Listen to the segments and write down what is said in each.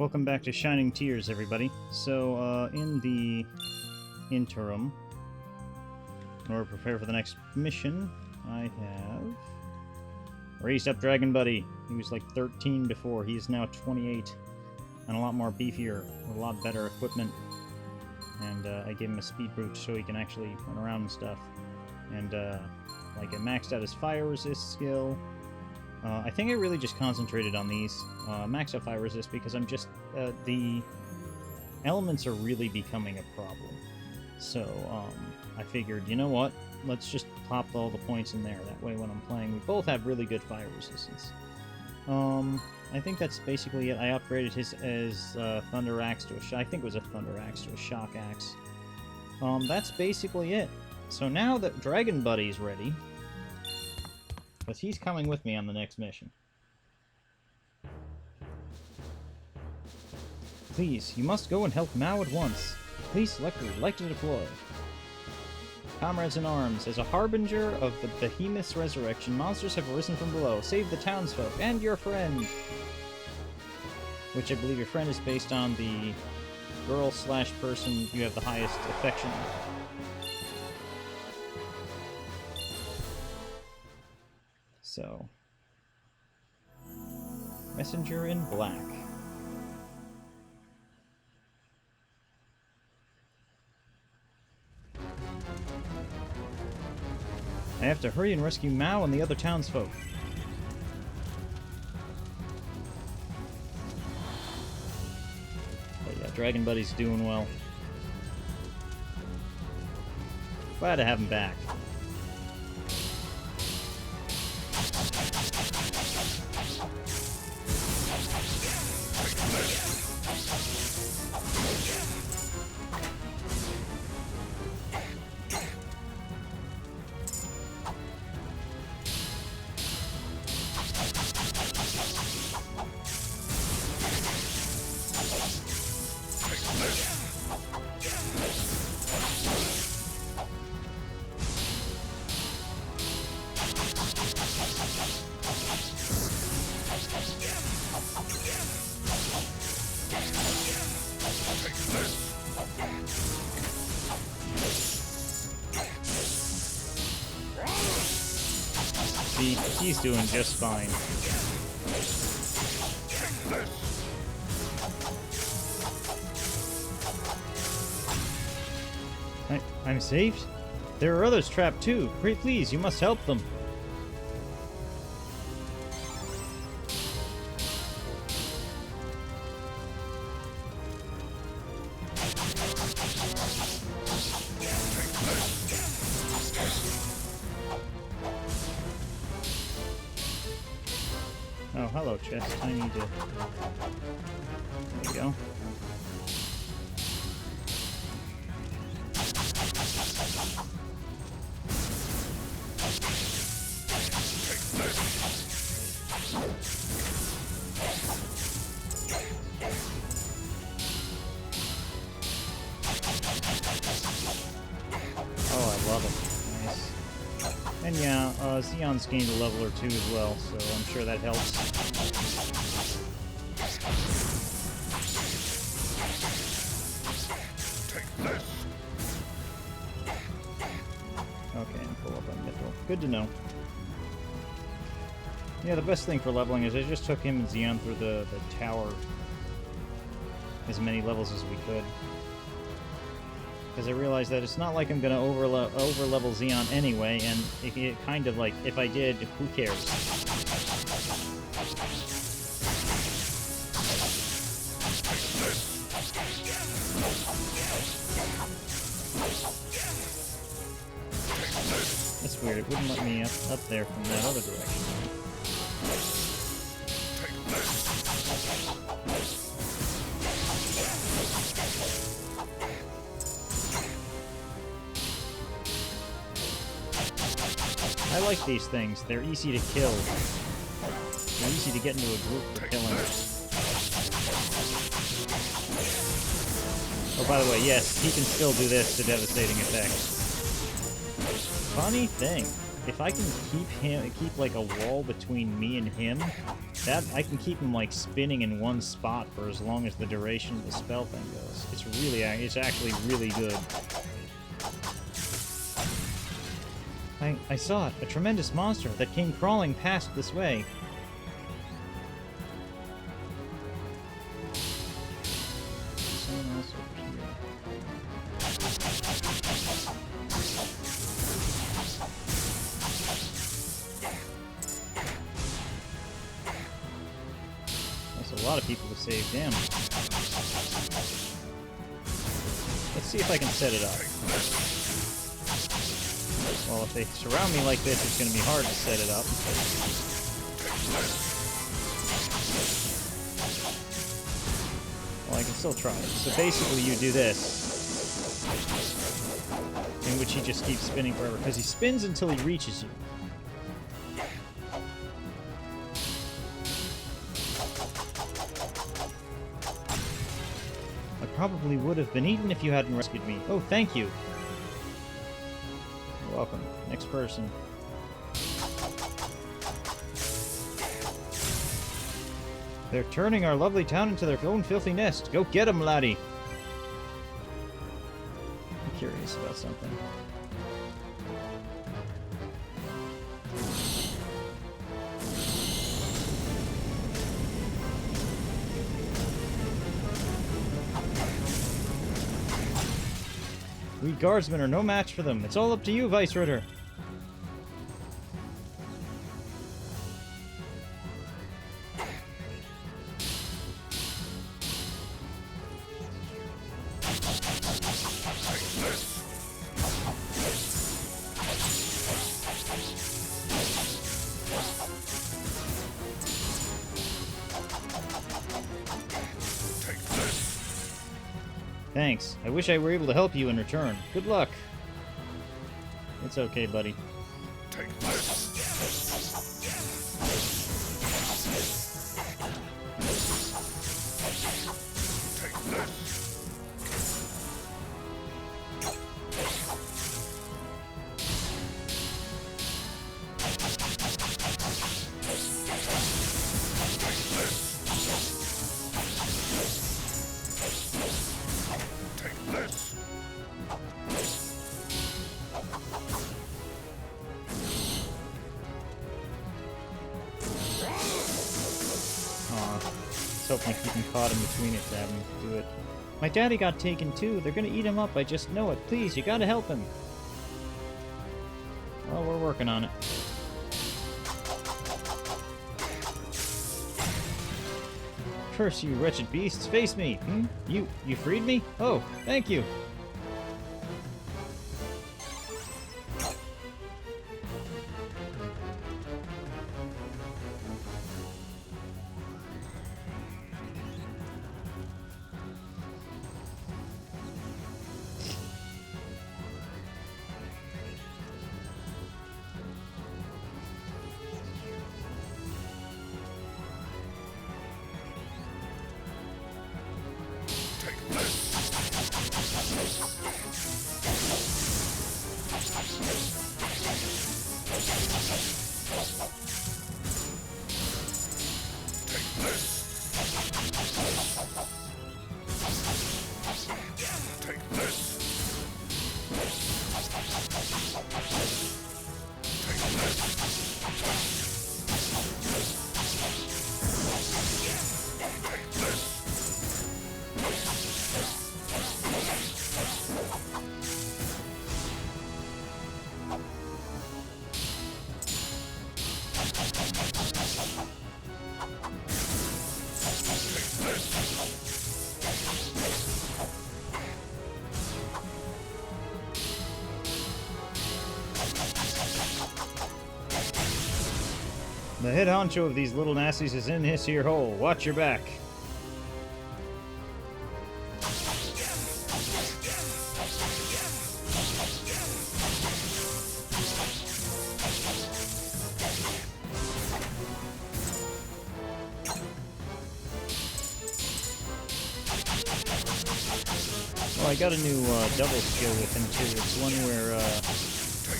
Welcome back to Shining Tears, everybody. So, in the interim, in order to prepare for the next mission, I have raised up Dragon Buddy. He was like 13 before. He's now 28 and a lot more beefier, with a lot better equipment. And I gave him a speed boost so he can actually run around and stuff. And like I maxed out his fire resist skill. I think I really just concentrated on these. Max out fire resist because I'm just... the elements are really becoming a problem. So, I figured, you know what? Let's just pop all the points in there. That way when I'm playing, we both have really good fire resistance. I think that's basically it. I upgraded his Thunder Axe to a... I think it was a Thunder Axe to a Shock Axe. That's basically it. So now that Dragon Buddy's ready... because he's coming with me on the next mission. Please, you must go and help Mao at once. Please select who would like to deploy. Comrades in arms, as a harbinger of the behemoth's resurrection, monsters have arisen from below. Save the townsfolk and your friend! Which I believe your friend is based on the girl/person you have the highest affection. So, Messenger in Black. I have to hurry and rescue Mao and the other townsfolk. But yeah, Dragon Buddy's doing well. Glad to have him back. See, he's doing just fine. I'm saved? There are others trapped too. Please, you must help them. Oh, hello, chest. I need to... There you go. Oh, I love it. Nice. And yeah, Xion's gained a level or two as well, so I'm sure that helps. Okay, and pull up on Mithril. Good to know. Yeah, the best thing for leveling is I just took him and Xion through the tower as many levels as we could. Because I realized that it's not like I'm going to over-level Xion anyway, and it kind of like, if I did, who cares? That's weird, it wouldn't let me up there from that other direction. I like these things. They're easy to kill. They're easy to get into a group for killing. Oh, by the way, yes, he can still do this to devastating effect. Funny thing. if I can keep like a wall between me and him, that I can keep him like spinning in one spot for as long as the duration of the spell thing goes. It's actually really good. I saw it, a tremendous monster that came crawling past this way. Someone else over here. That's a lot of people to save. Damn. Let's see if I can set it up. Well, if they surround me like this, it's going to be hard to set it up. Well, I can still try it. So basically you do this, in which he just keeps spinning forever, because he spins until he reaches you. I probably would have been eaten if you hadn't rescued me. Oh, thank you. You're welcome. Next person. They're turning our lovely town into their own filthy nest. Go get 'em, laddie. I'm curious about something. We guardsmen are no match for them. It's all up to you, Vice Ritter. Thanks. I wish I were able to help you in return. Good luck. It's okay, buddy. Take this. Take this. Hoping to keep him caught in between it to have him do it. My daddy got taken too. They're gonna eat him up. I just know it. Please, you gotta help him. Well, we're working on it. Curse you, wretched beasts. Face me. You freed me? Oh, thank you. The head honcho of these little nasties is in his here hole. Watch your back. Well, I got a new double skill with him too. It's one where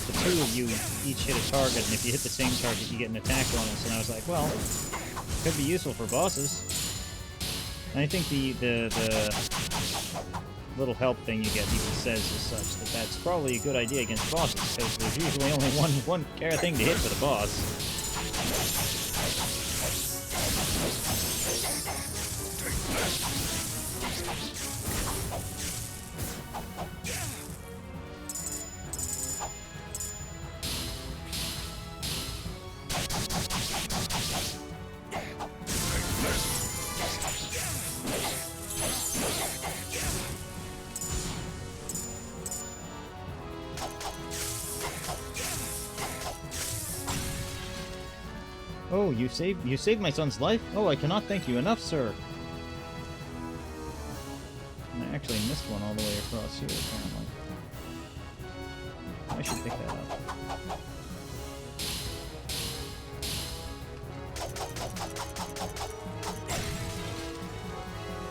the two of you each hit a target, and if you hit the same target, you get an attack bonus. And I was like, well, could be useful for bosses. And I think the little help thing you get even says as such that that's probably a good idea against bosses, because there's usually only one thing to hit for the boss. Oh, you saved my son's life? Oh, I cannot thank you enough, sir. And I actually missed one all the way across here, apparently. I should pick that up.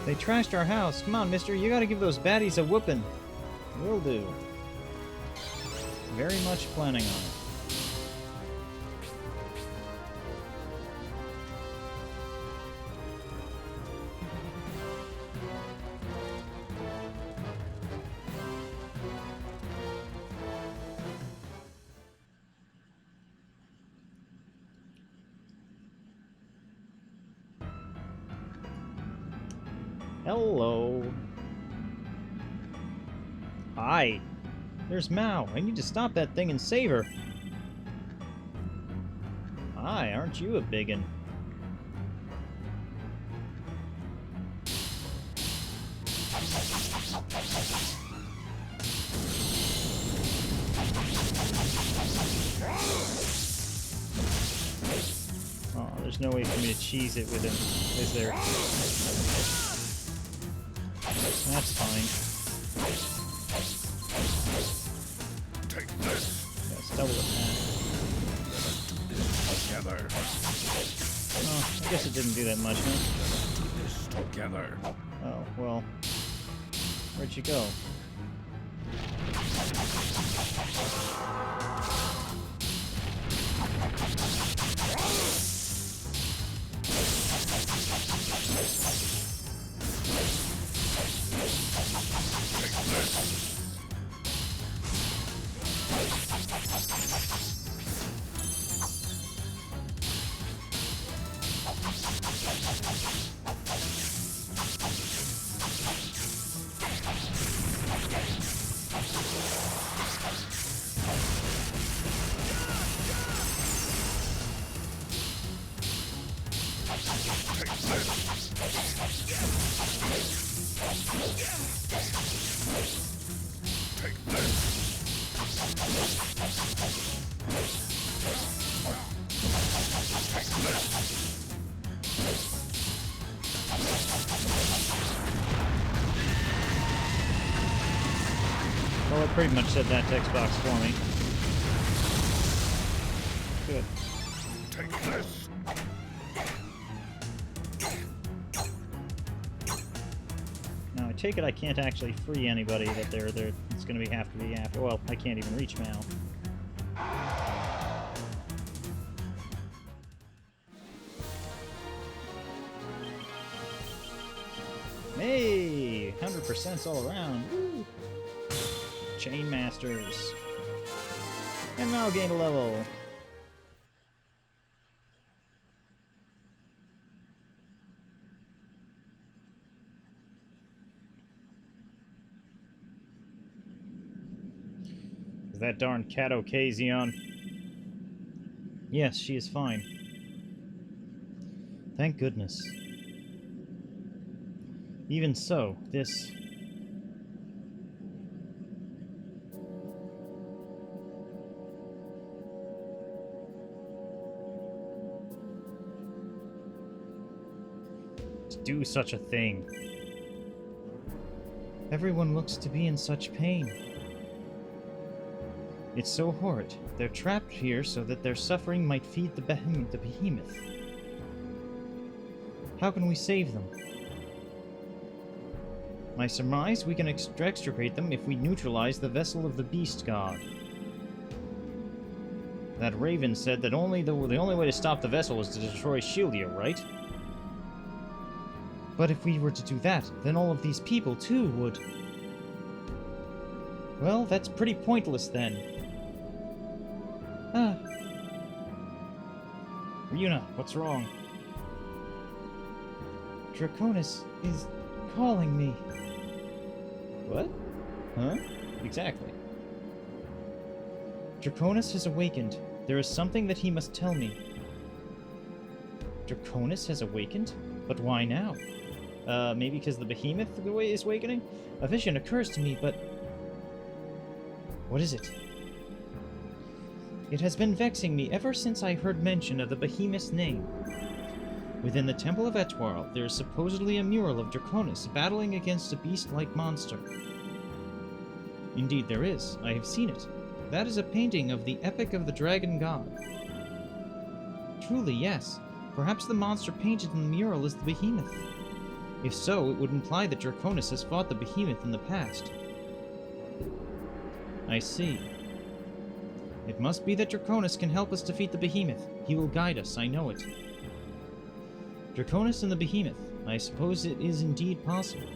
They trashed our house. Come on, mister, you gotta give those baddies a whooping. Will do. Very much planning on it. Hello. Hi. There's Mao. I need to stop that thing and save her. Hi, aren't you a biggin? Oh, there's no way for me to cheese it with him, is there? That's fine. Take this. Let's double attack. Together. Oh, I guess it didn't do that much, huh? Do this together. Oh, well. Where'd you go? Well, it pretty much said that text box for me. Good. Take this. Now, I take it I can't actually free anybody that they're it's going to have to be after. Well, I can't even reach Mao. Hey, 100% all around. Woo. Chain Masters. And now gain a level. Is that darn cat okay, Xion? Yes, she is fine. Thank goodness. Even so, this... to do such a thing. Everyone looks to be in such pain. It's so horrid. They're trapped here so that their suffering might feed the behemoth. How can we save them? I surmise we can extricate them if we neutralize the vessel of the beast god. That raven said that the only way to stop the vessel was to destroy Shildia, right? But if we were to do that, then all of these people, too, would... Well, that's pretty pointless, then. Ah. Ryuna, what's wrong? Draconis is calling me. What? Huh? Exactly. Draconis has awakened. There is something that he must tell me. Draconis has awakened? But why now? Maybe because the behemoth is awakening? A vision occurs to me, but... What is it? It has been vexing me ever since I heard mention of the behemoth's name. Within the Temple of Etwarl, there is supposedly a mural of Draconis battling against a beast-like monster. Indeed there is. I have seen it. That is a painting of the Epic of the Dragon God. Truly, yes. Perhaps the monster painted in the mural is the behemoth. If so, it would imply that Draconis has fought the behemoth in the past. I see. It must be that Draconis can help us defeat the behemoth. He will guide us, I know it. Draconis and the behemoth. I suppose it is indeed possible.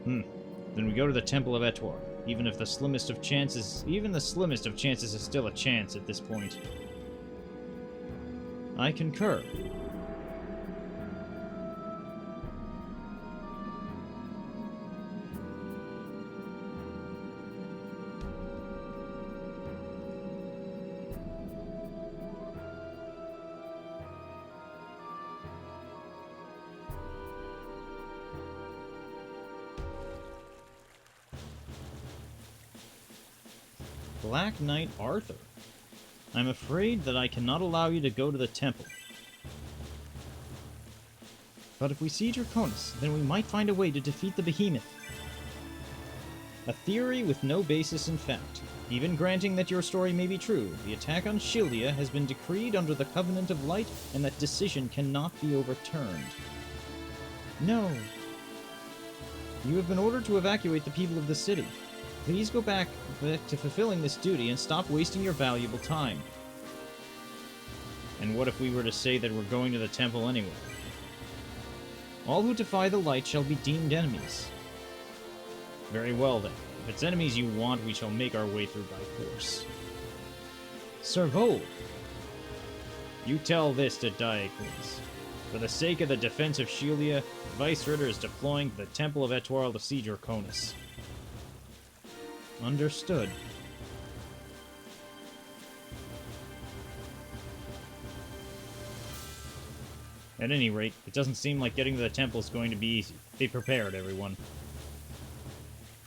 Then we go to the Temple of Etwar. Even the slimmest of chances is still a chance at this point. I concur. Black Knight Arthur. I'm afraid that I cannot allow you to go to the temple. But if we see Draconis, then we might find a way to defeat the behemoth. A theory with no basis in fact. Even granting that your story may be true, the attack on Shildia has been decreed under the Covenant of Light, and that decision cannot be overturned. No. You have been ordered to evacuate the people of the city. Please go back to fulfilling this duty and stop wasting your valuable time. And what if we were to say that we're going to the temple anyway? All who defy the light shall be deemed enemies. Very well then. If it's enemies you want, we shall make our way through by force. Servo! You tell this to Diocles. For the sake of the defense of Shildia, Vice Ritter is deploying to the Temple of Etwarl to see Draconis. Understood. At any rate, it doesn't seem like getting to the temple is going to be easy. Be prepared, everyone.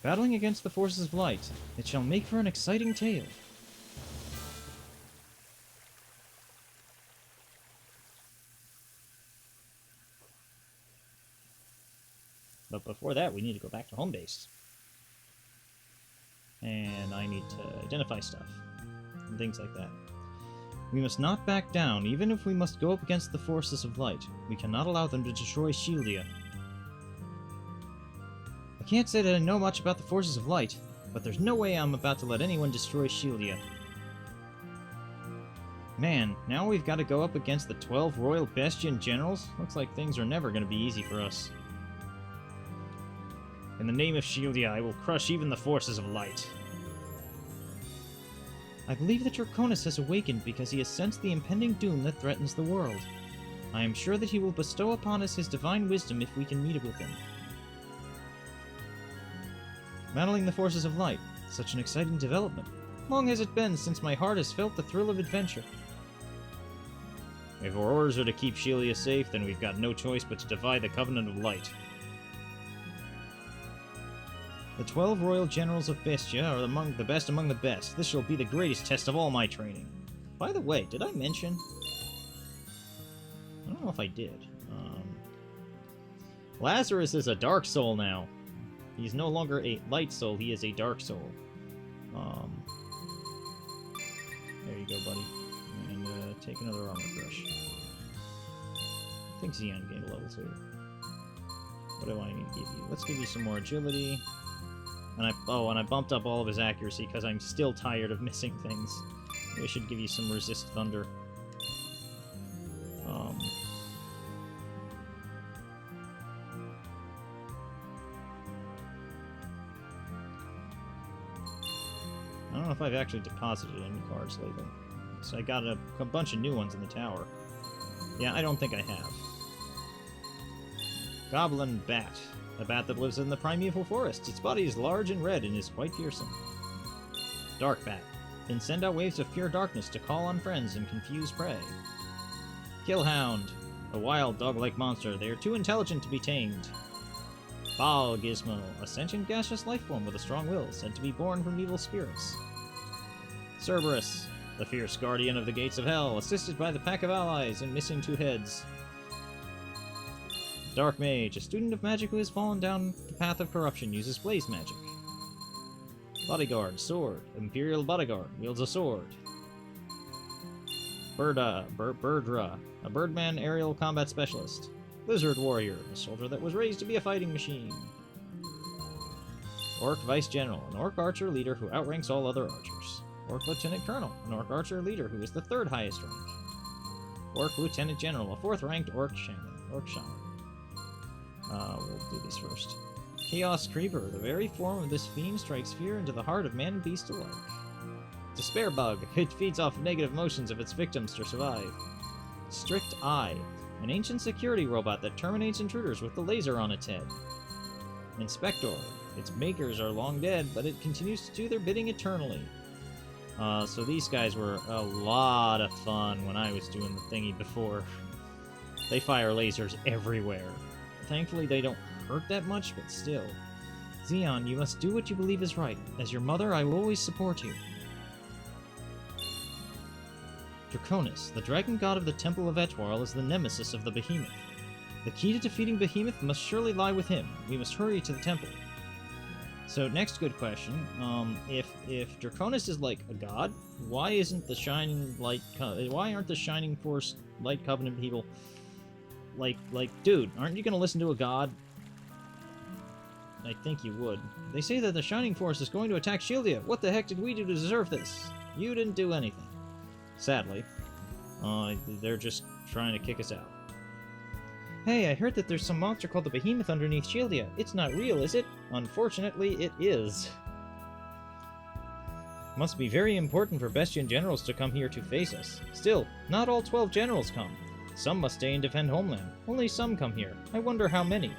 Battling against the forces of light, it shall make for an exciting tale. But before that, we need to go back to home base. And I need to identify stuff. And things like that. We must not back down, even if we must go up against the forces of light. We cannot allow them to destroy Shildia. I can't say that I know much about the forces of light, but there's no way I'm about to let anyone destroy Shildia. Man, now we've got to go up against the 12 Royal Bestian Generals? Looks like things are never going to be easy for us. In the name of Shildia, I will crush even the forces of light. I believe that Draconis has awakened because he has sensed the impending doom that threatens the world. I am sure that he will bestow upon us his divine wisdom if we can meet it with him. Battling the forces of light. Such an exciting development. Long has it been since my heart has felt the thrill of adventure. If our orders are to keep Shildia safe, then we've got no choice but to defy the Covenant of Light. The 12 Royal Generals of Bestia are among the best. This shall be the greatest test of all my training. By the way, did I mention... I don't know if I did. Lazarus is a Dark Soul now. He's no longer a Light Soul, he is a Dark Soul. There you go, buddy. And take another Armor Crush. I think Xion gained a level 2. What do I need to give you? Let's give you some more Agility. And I bumped up all of his accuracy because I'm still tired of missing things. I should give you some resist thunder. I don't know if I've actually deposited any cards lately. So I got a bunch of new ones in the tower. Yeah, I don't think I have. Goblin Bat. A bat that lives in the primeval forest. Its body is large and red and is quite fearsome. Dark Bat. Can send out waves of pure darkness to call on friends and confuse prey. Killhound. A wild dog-like monster. They are too intelligent to be tamed. Ball Gizmo. A sentient gaseous life form with a strong will, said to be born from evil spirits. Cerberus. The fierce guardian of the gates of hell, assisted by the pack of allies and missing 2 heads. Dark Mage, a student of magic who has fallen down the path of corruption, uses blaze magic. Bodyguard, sword. Imperial bodyguard, wields a sword. Birdra, a birdman aerial combat specialist. Lizard warrior, a soldier that was raised to be a fighting machine. Orc vice general, an orc archer leader who outranks all other archers. Orc lieutenant colonel, an orc archer leader who is the 3rd highest rank. Orc lieutenant general, a 4th ranked orc shaman. We'll do these first. Chaos Creeper, the very form of this fiend strikes fear into the heart of man and beast alike. Despair Bug, it feeds off negative emotions of its victims to survive. Strict Eye, an ancient security robot that terminates intruders with the laser on its head. Inspector, its makers are long dead, but it continues to do their bidding eternally. So these guys were a lot of fun when I was doing the thingy before. They fire lasers everywhere. Thankfully, they don't hurt that much, but still. Xion, you must do what you believe is right. As your mother, I will always support you. Draconis, the dragon god of the Temple of Etwarl, is the nemesis of the Behemoth. The key to defeating Behemoth must surely lie with him. We must hurry to the temple. So, next good question. If Draconis is like a god, why isn't the Shining Light... why aren't the Shining Force Light Covenant people... Like, dude, aren't you gonna listen to a god? I think you would. They say that the Shining Force is going to attack Shildia. What the heck did we do to deserve this? You didn't do anything. Sadly. They're just trying to kick us out. Hey, I heard that there's some monster called the Behemoth underneath Shildia. It's not real, is it? Unfortunately, it is. Must be very important for Bestian generals to come here to face us. Still, not all 12 generals come. Some must stay and defend homeland. Only some come here. I wonder how many.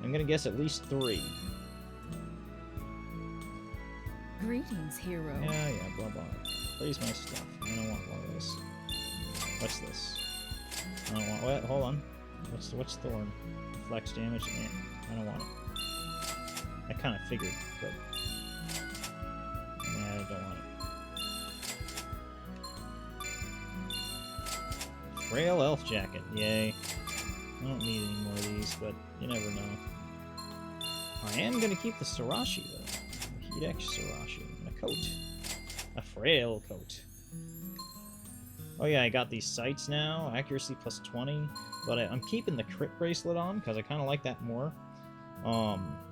I'm gonna guess at least 3. Greetings, hero. Yeah, blah blah. Praise my stuff. I don't want one of this. What's this? I don't want... What? Hold on. What's Thorn? Flex damage? I don't want it. I kind of figured, but... Nah, I don't want it. Frail Elf Jacket. Yay. I don't need any more of these, but you never know. I am going to keep the Sarashi, though. The Hidex Sarashi. And a coat. A frail coat. Oh yeah, I got these sights now. Accuracy plus 20. But I'm keeping the crit bracelet on, because I kind of like that more.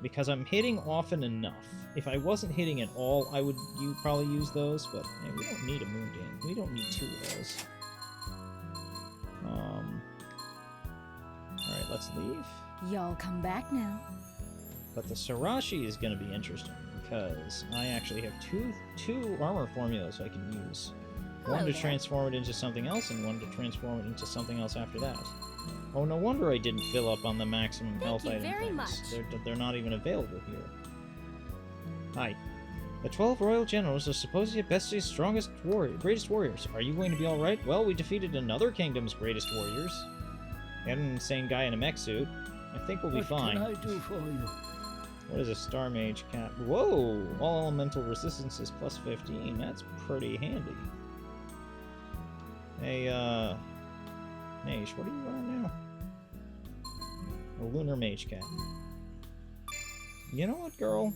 Because I'm hitting often enough. If I wasn't hitting at all, I would probably use those, but hey, we don't need a Moon Game. We don't need 2 of those. Alright, let's leave. Y'all come back now. But the Sarashi is going to be interesting, because I actually have two armor formulas I can use. One to transform it into something else, and one to transform it into something else after that. Oh, no wonder I didn't fill up on the maximum health item things. They're not even available here. Hi. The 12 royal generals are supposedly Bestia's greatest warriors. Are you going to be alright? Well, we defeated another kingdom's greatest warriors. And an insane guy in a mech suit. I think we'll be fine. What can I do for you? What is a Star Mage cap? Whoa! All elemental resistances plus 15. That's pretty handy. Hey, Mage, what are you wearing now? A Lunar Mage cap. You know what, girl?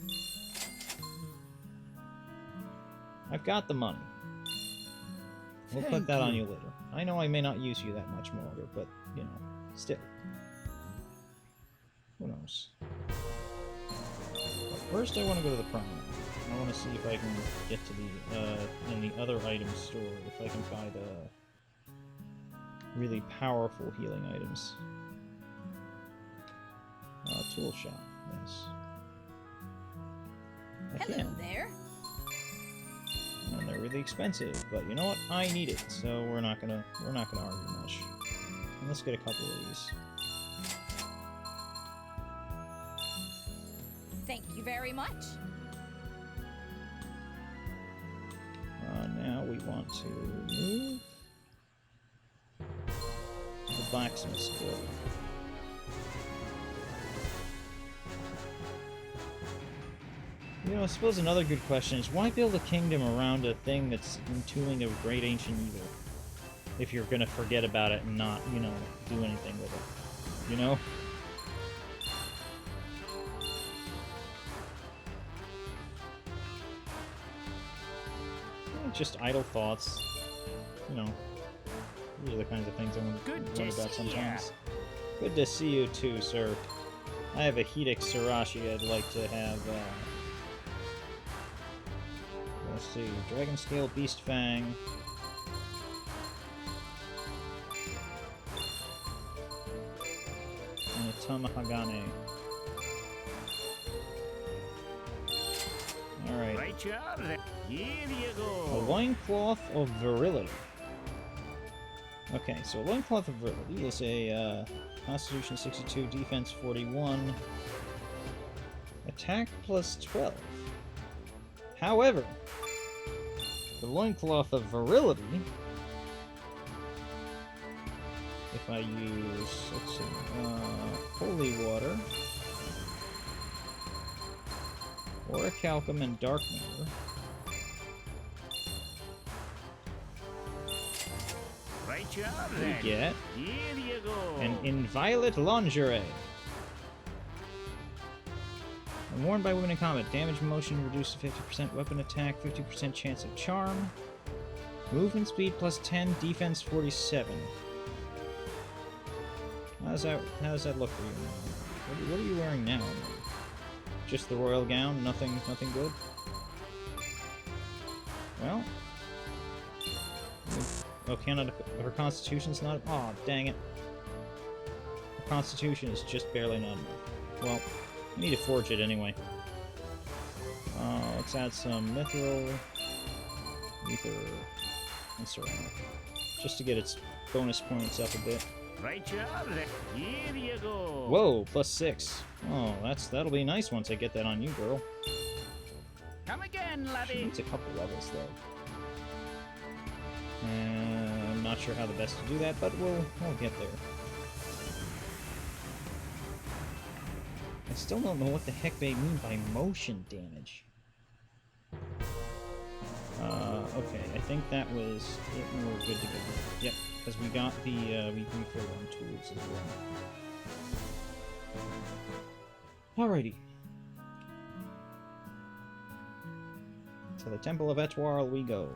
I've got the money. We'll put that on you later. I know I may not use you that much longer, but, you know, still. Who knows? But first I want to go to the promenade. I want to see if I can get to the in the other item store if I can find really powerful healing items. Tool shop, yes. I Hello can. there. And they're really expensive, but you know what? I need it, so we're not gonna argue much. And let's get a couple of these. Thank you very much. Now we want to move to the blacksmith's guild. You know, I suppose another good question is why build a kingdom around a thing that's entooling of great ancient evil? If you're gonna forget about it and not, you know, do anything with it. You know? Just idle thoughts. You know, these are the kinds of things I want to wonder about sometimes. Good to see you too, sir. I have a Heatic Sirashi I'd like to have, let's see, Dragon Scale Beast Fang. And a Tamahagane. Alright. Right job there. Here you A go. loincloth of virility. Okay, so a loincloth of virility is a Constitution 62, Defense 41, Attack plus 12. However, the loincloth of virility, if I use, let's see, holy water, orichalcum, and dark matter, Right job we then. get Here you go. an inviolate lingerie. When worn by women in combat, damage motion reduced to 50%, weapon attack 50% chance of charm, movement speed plus 10, defense 47. How does that look for you now? What are you wearing now? Just the royal gown? Nothing good? Well, oh, her constitution's not. Oh, dang it! Her constitution is just barely not enough. Well, I need to forge it anyway. Let's add some mithril, ether, and ceramic, just to get its bonus points up a bit. Right job there. Here you go. Whoa, plus 6. Oh, that'll be nice once I get that on you, girl. Come again, She laddie. needs a couple levels though. I'm not sure how the best to do that, but we'll get there. I still don't know what the heck they mean by motion damage. Okay, I think that was it, and we're good to go. Yep, because we got the, we refilled on tools as well. Alrighty. To the Temple of Etwarl we go.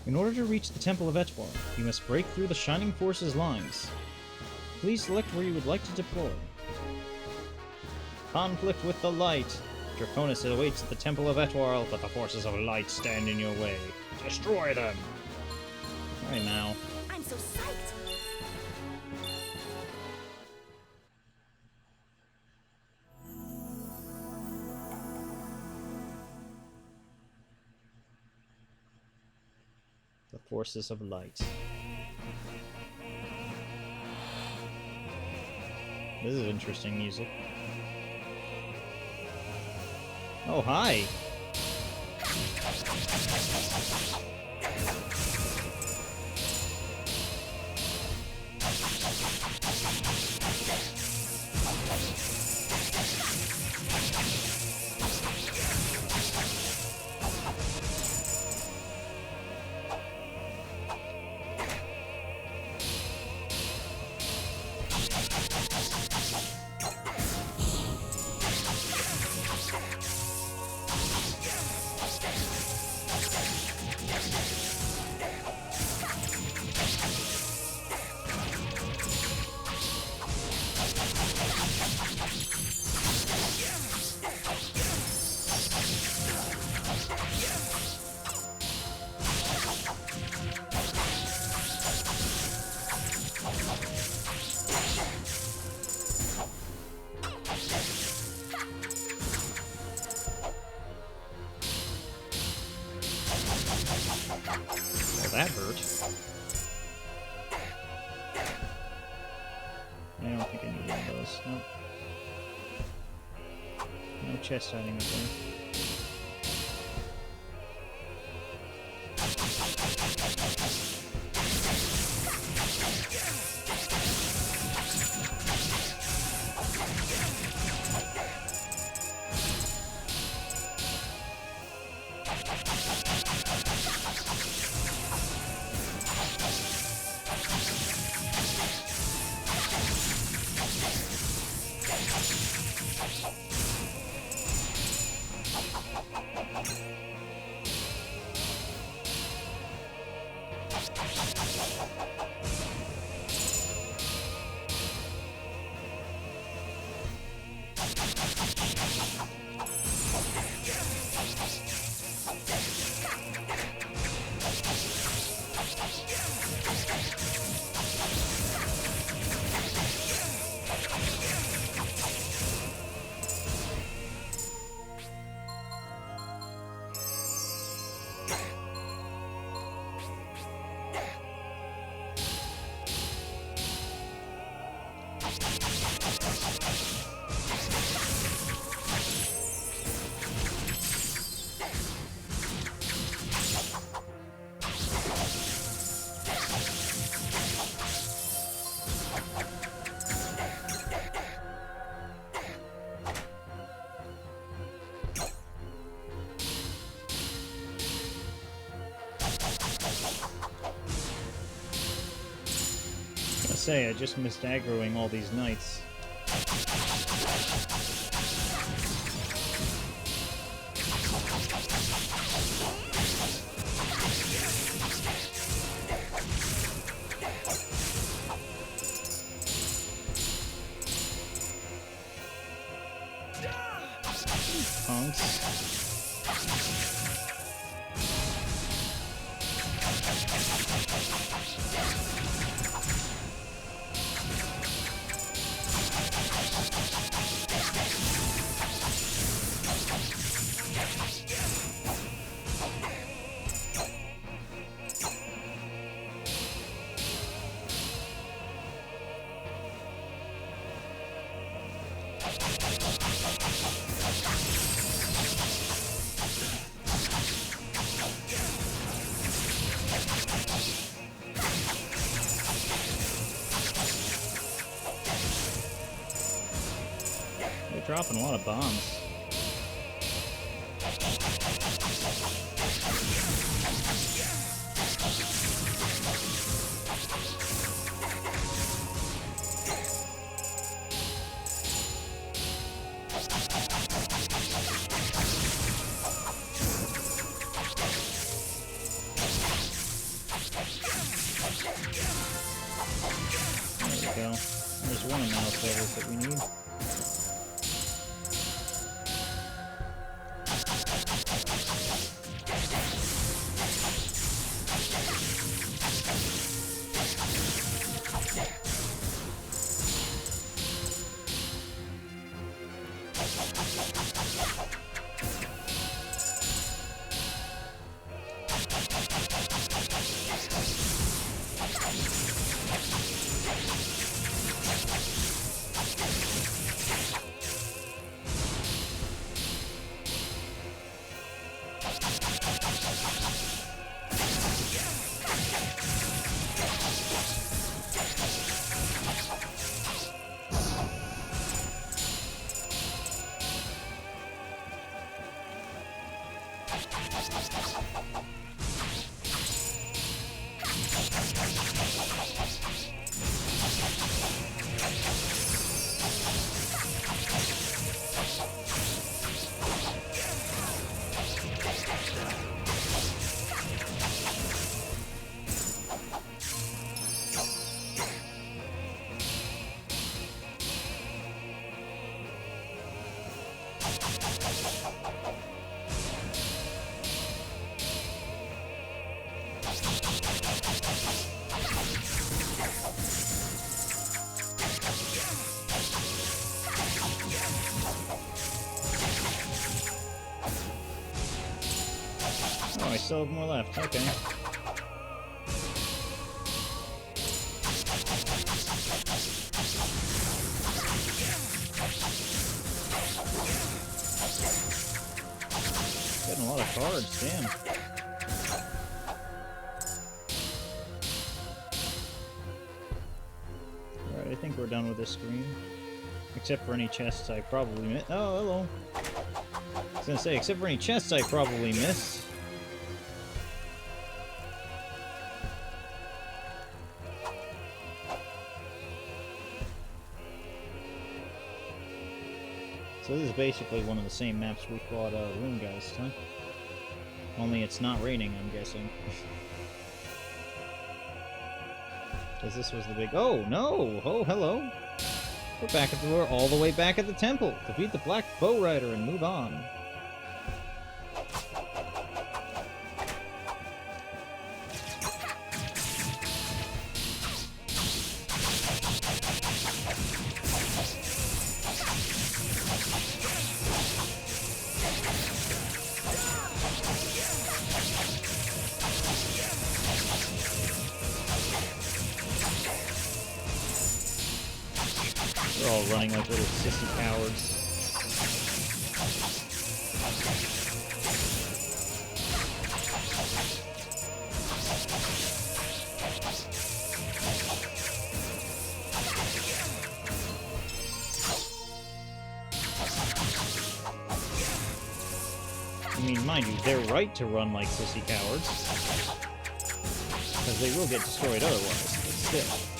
In order to reach the Temple of Etwarl, you must break through the Shining Force's lines. Please select where you would like to deploy. Conflict with the Light. Draconis awaits at the Temple of Etwarl, but the forces of light stand in your way. Destroy them! Alright now. I'm so psyched. The forces of light. This is interesting music. Oh, hi! that hurt. I don't think I need one of those. Nope. No chest hiding up there. Say, I just missed aggroing all these knights. Punks. Dropping a lot of bombs. There we go. There's one of mouse levels that we need. Oh, I still have more left. Okay. Getting a lot of cards, damn. Alright, I think we're done with this screen. Except for any chests I probably missed. Oh, hello. I was gonna say, except for any chests I probably missed. So this is basically one of the same maps we fought Runegeist, huh? Only it's not raining, I'm guessing. Because this was the big... Oh, no! Oh, hello! We're back at the... We're all the way back at the temple! Defeat the Black Bow Rider and move on. They're all running like little sissy cowards. I mean, mind you, they're right to run like sissy cowards. Because they will get destroyed otherwise, but still.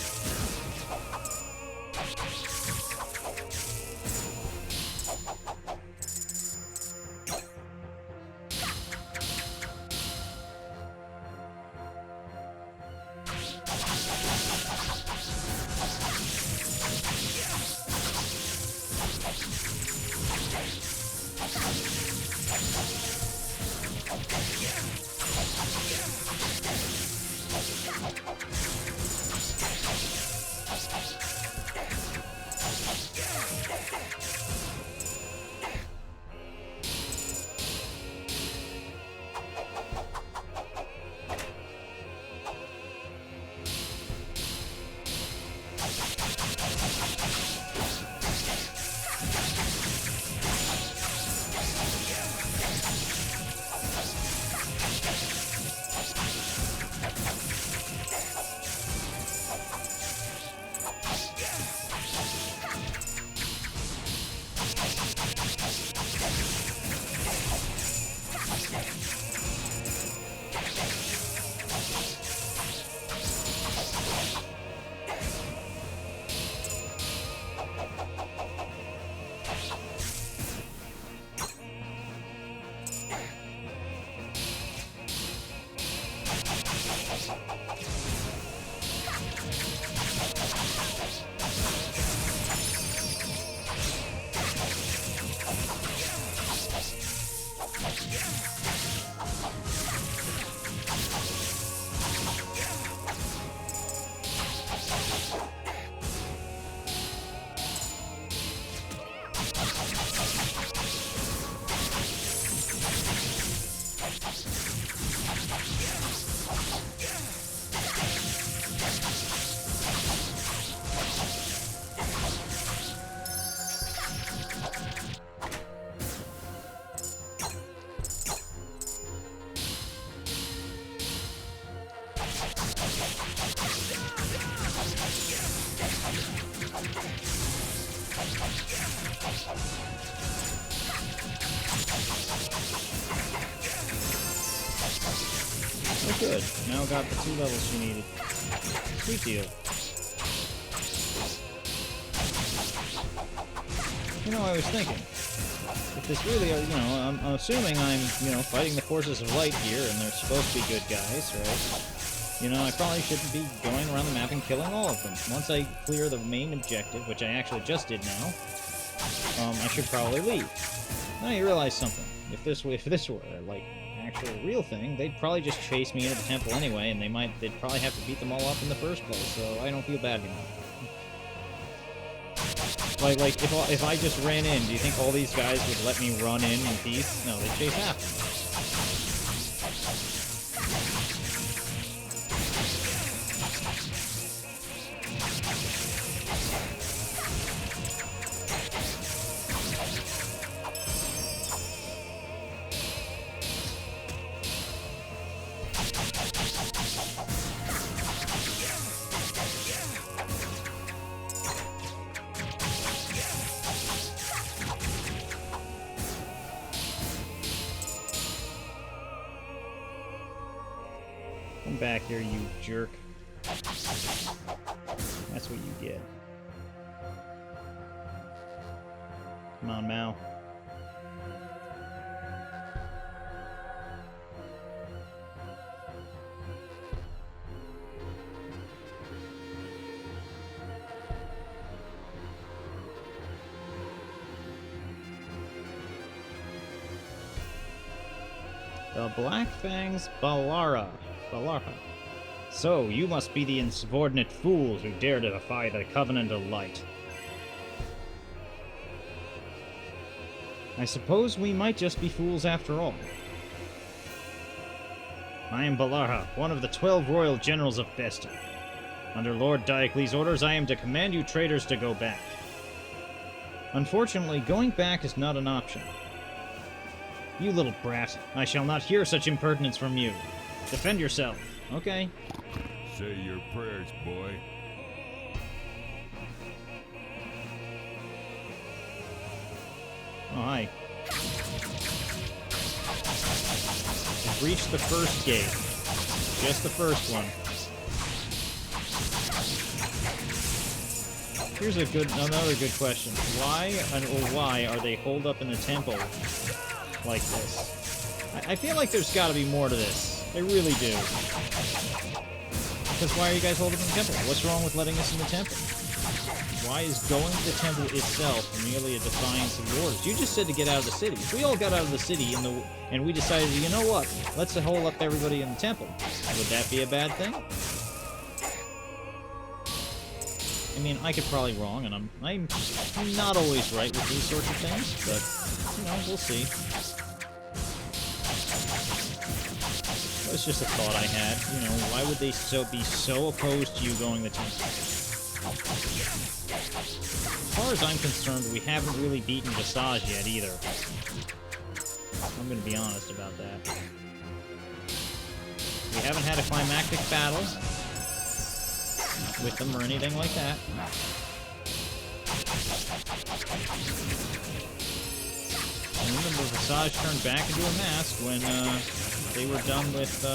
Oh good, now got the 2 levels she needed. Sweet deal. You know, I was thinking, if this really, I'm assuming I'm, fighting the forces of light here, and they're supposed to be good guys, right? I probably shouldn't be going around the map and killing all of them. Once I clear the main objective, which I actually just did now, I should probably leave. Now you realize something. If this were, like, actual real thing, they'd probably just chase me into the temple anyway, and they'd probably have to beat them all up in the first place, so I don't feel bad anymore. Like, if I just ran in, do you think all these guys would let me run in peace? No, they'd chase after me. Come back here, you jerk. That's what you get. Come on, Mao. The Black Fang's Balara. So, you must be the insubordinate fools who dare to defy the Covenant of Light. I suppose we might just be fools after all. I am Balara, one of the 12 royal generals of Bestia. Under Lord Diocles' orders, I am to command you traitors to go back. Unfortunately, going back is not an option. You little brat, I shall not hear such impertinence from you. Defend yourself, okay? Say your prayers, boy. Oh, hi. I've reached the first gate. Just the first one. Here's another good question. Why are they holed up in the temple like this? I feel like there's got to be more to this. They really do. Because why are you guys holed up in the temple? What's wrong with letting us in the temple? Why is going to the temple itself merely a defiance of orders? You just said to get out of the city. If we all got out of the city and we decided, you know what? Let's hole up everybody in the temple. Would that be a bad thing? I mean, I could probably wrong, and I'm not always right with these sorts of things, but you know, we'll see. That was just a thought I had. You know, why would they be so opposed to you going the temple? As far as I'm concerned, we haven't really beaten Visage yet either. I'm gonna be honest about that. We haven't had a climactic battle with them or anything like that. And remember, Visage turned back into a mask when they were done with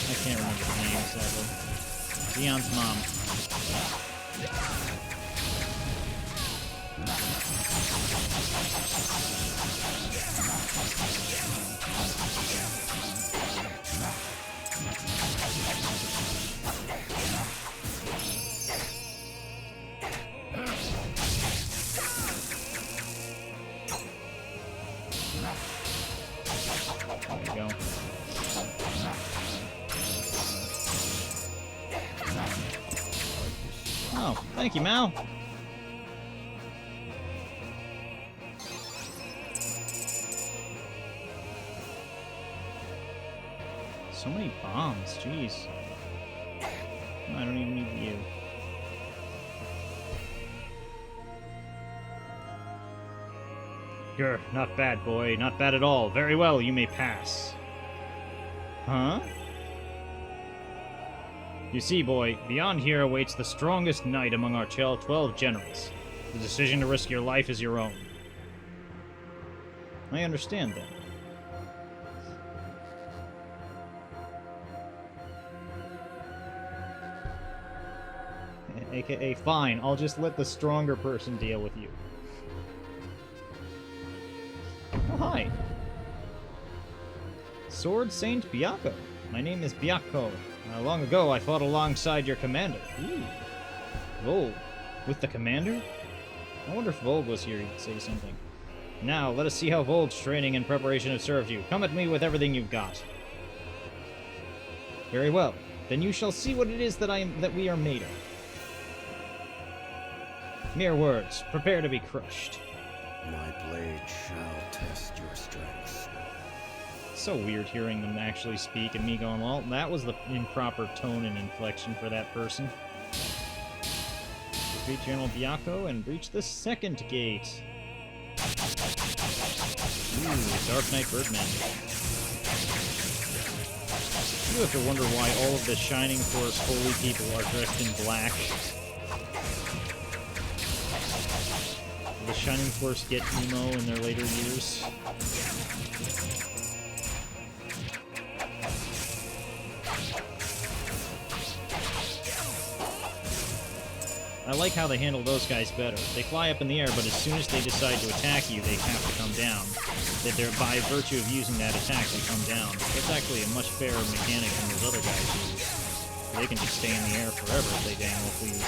I can't remember the name, sadly. Xion's mom. There we go. Oh, thank you, Mao. So many bombs, jeez. I don't even need you. You're not bad, boy. Not bad at all. Very well, you may pass. Huh? You see, boy, beyond here awaits the strongest knight among our 12 generals. The decision to risk your life is your own. I understand that. AKA, fine, I'll just let the stronger person deal with you. Oh, hi. Sword Saint Byakko. My name is Byakko. Long ago, I fought alongside your commander. Ooh. Volg. With the commander? I wonder if Volg was here, he'd say something. Now, let us see how Volg's training and preparation have served you. Come at me with everything you've got. Very well. Then you shall see what it is that we are made of. Mere words. Prepare to be crushed. My blade shall test your strengths. So weird hearing them actually speak and me going, well, that was the improper tone and inflection for that person. Defeat General Byakko and breach the second gate. Ooh, Dark Knight Birdman. You have to wonder why all of the Shining Force holy people are dressed in black. The Shining Force get emo in their later years. I like how they handle those guys better. They fly up in the air, but as soon as they decide to attack you, they have to come down. That they're, by virtue of using that attack, they come down. That's actually a much fairer mechanic than those other guys use. They can just stay in the air forever if they damn well please.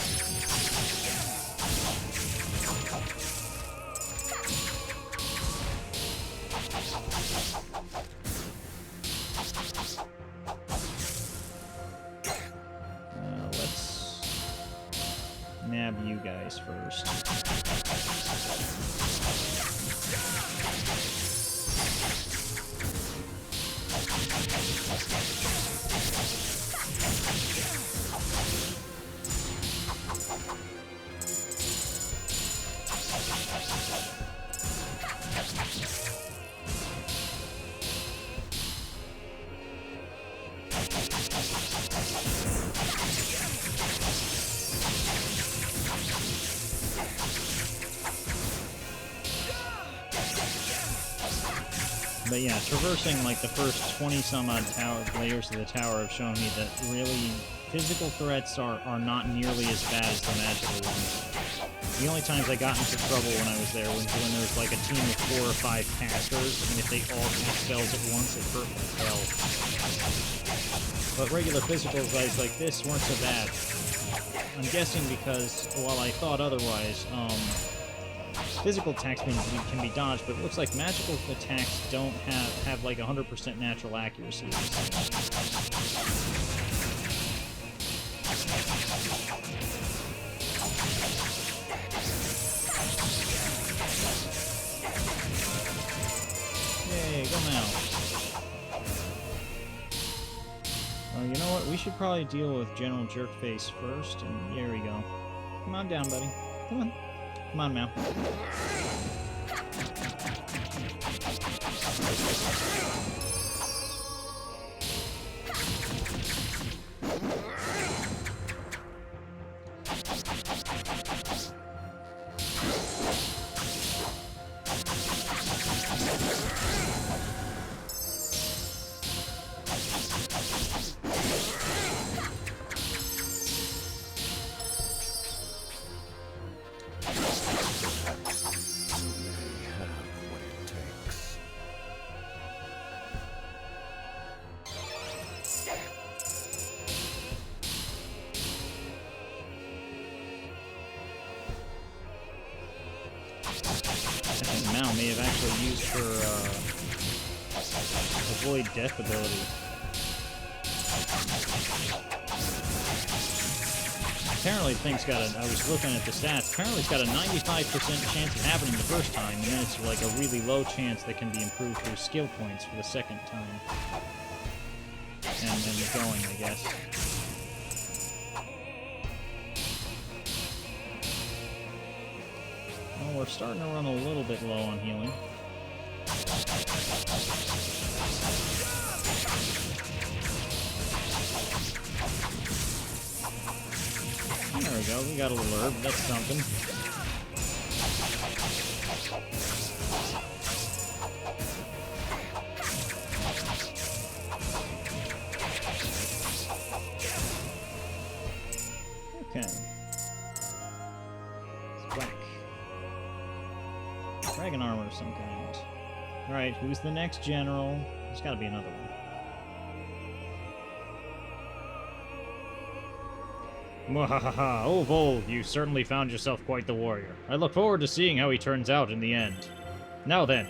Let's nab you guys first. But yeah, traversing like the first 20-some-odd layers of the tower have shown me that really physical threats are not nearly as bad as the magical ones. The only times I got into trouble when I was there was when there was like a team of 4 or 5 casters, and if they all cast spells at once, it hurt like hell. But regular physical guys like this weren't so bad. I'm guessing because, while I thought otherwise, physical attacks can be dodged, but it looks like magical attacks don't have like 100% natural accuracy. Yay, go now. You know what? We should probably deal with General Jerkface first, and there we go. Come on down, buddy. Come on. Come on, Mal. Mal may have actually used her avoid death ability. Apparently thing's got a, I was looking at the stats, apparently it's got a 95% chance of happening the first time, and then it's like a really low chance that can be improved through skill points for the second time. And then going, I guess. Well, we're starting to run a little bit low on healing. There we go, we got a little herb, that's something. Okay. Let's whack. Dragon armor of some kind. Alright, who's the next general? There's gotta be another one. Mwahaha! Oh, Vol, you certainly found yourself quite the warrior. I look forward to seeing how he turns out in the end. Now then.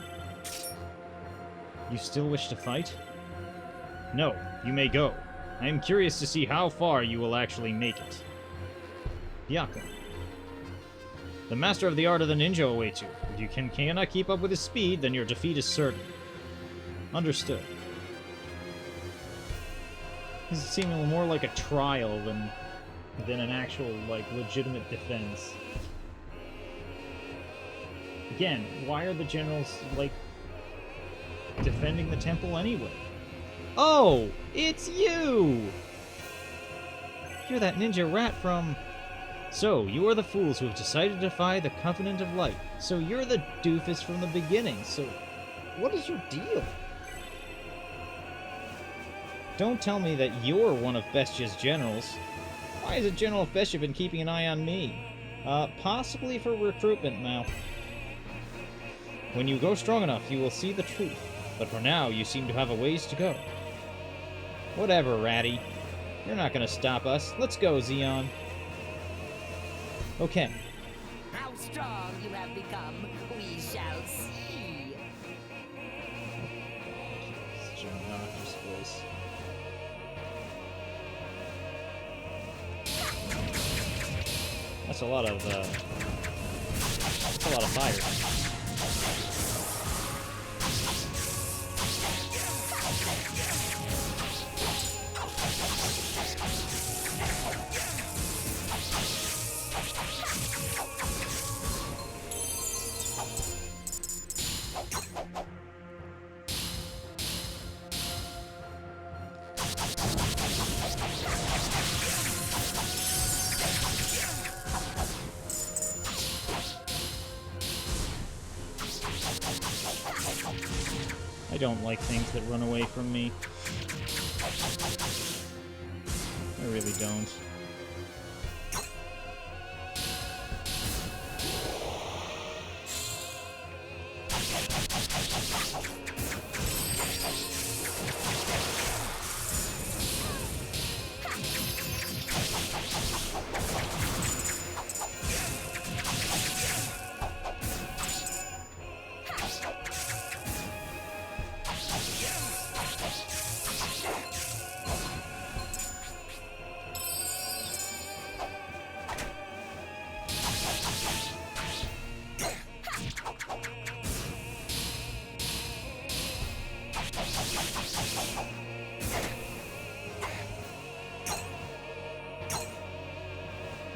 You still wish to fight? No, you may go. I am curious to see how far you will actually make it. Byakko. The master of the art of the ninja awaits you. If you cannot keep up with his speed, then your defeat is certain. Understood. This is seeming more like a trial than an actual, like, legitimate defense. Again, why are the generals, like, defending the temple anyway? Oh! It's you! You're that ninja rat from... So, you are the fools who have decided to defy the Covenant of Light. So you're the doofus from the beginning. So, what is your deal? Don't tell me that you're one of Bestia's generals. Why has General Bestia been keeping an eye on me? Possibly for recruitment, Mal. When you grow strong enough, you will see the truth. But for now, you seem to have a ways to go. Whatever, Ratty. You're not gonna stop us. Let's go, Xion. Okay. How strong you have become, we shall see. Such an obnoxious voice. That's a lot of fire. I don't like things that run away from me. I really don't.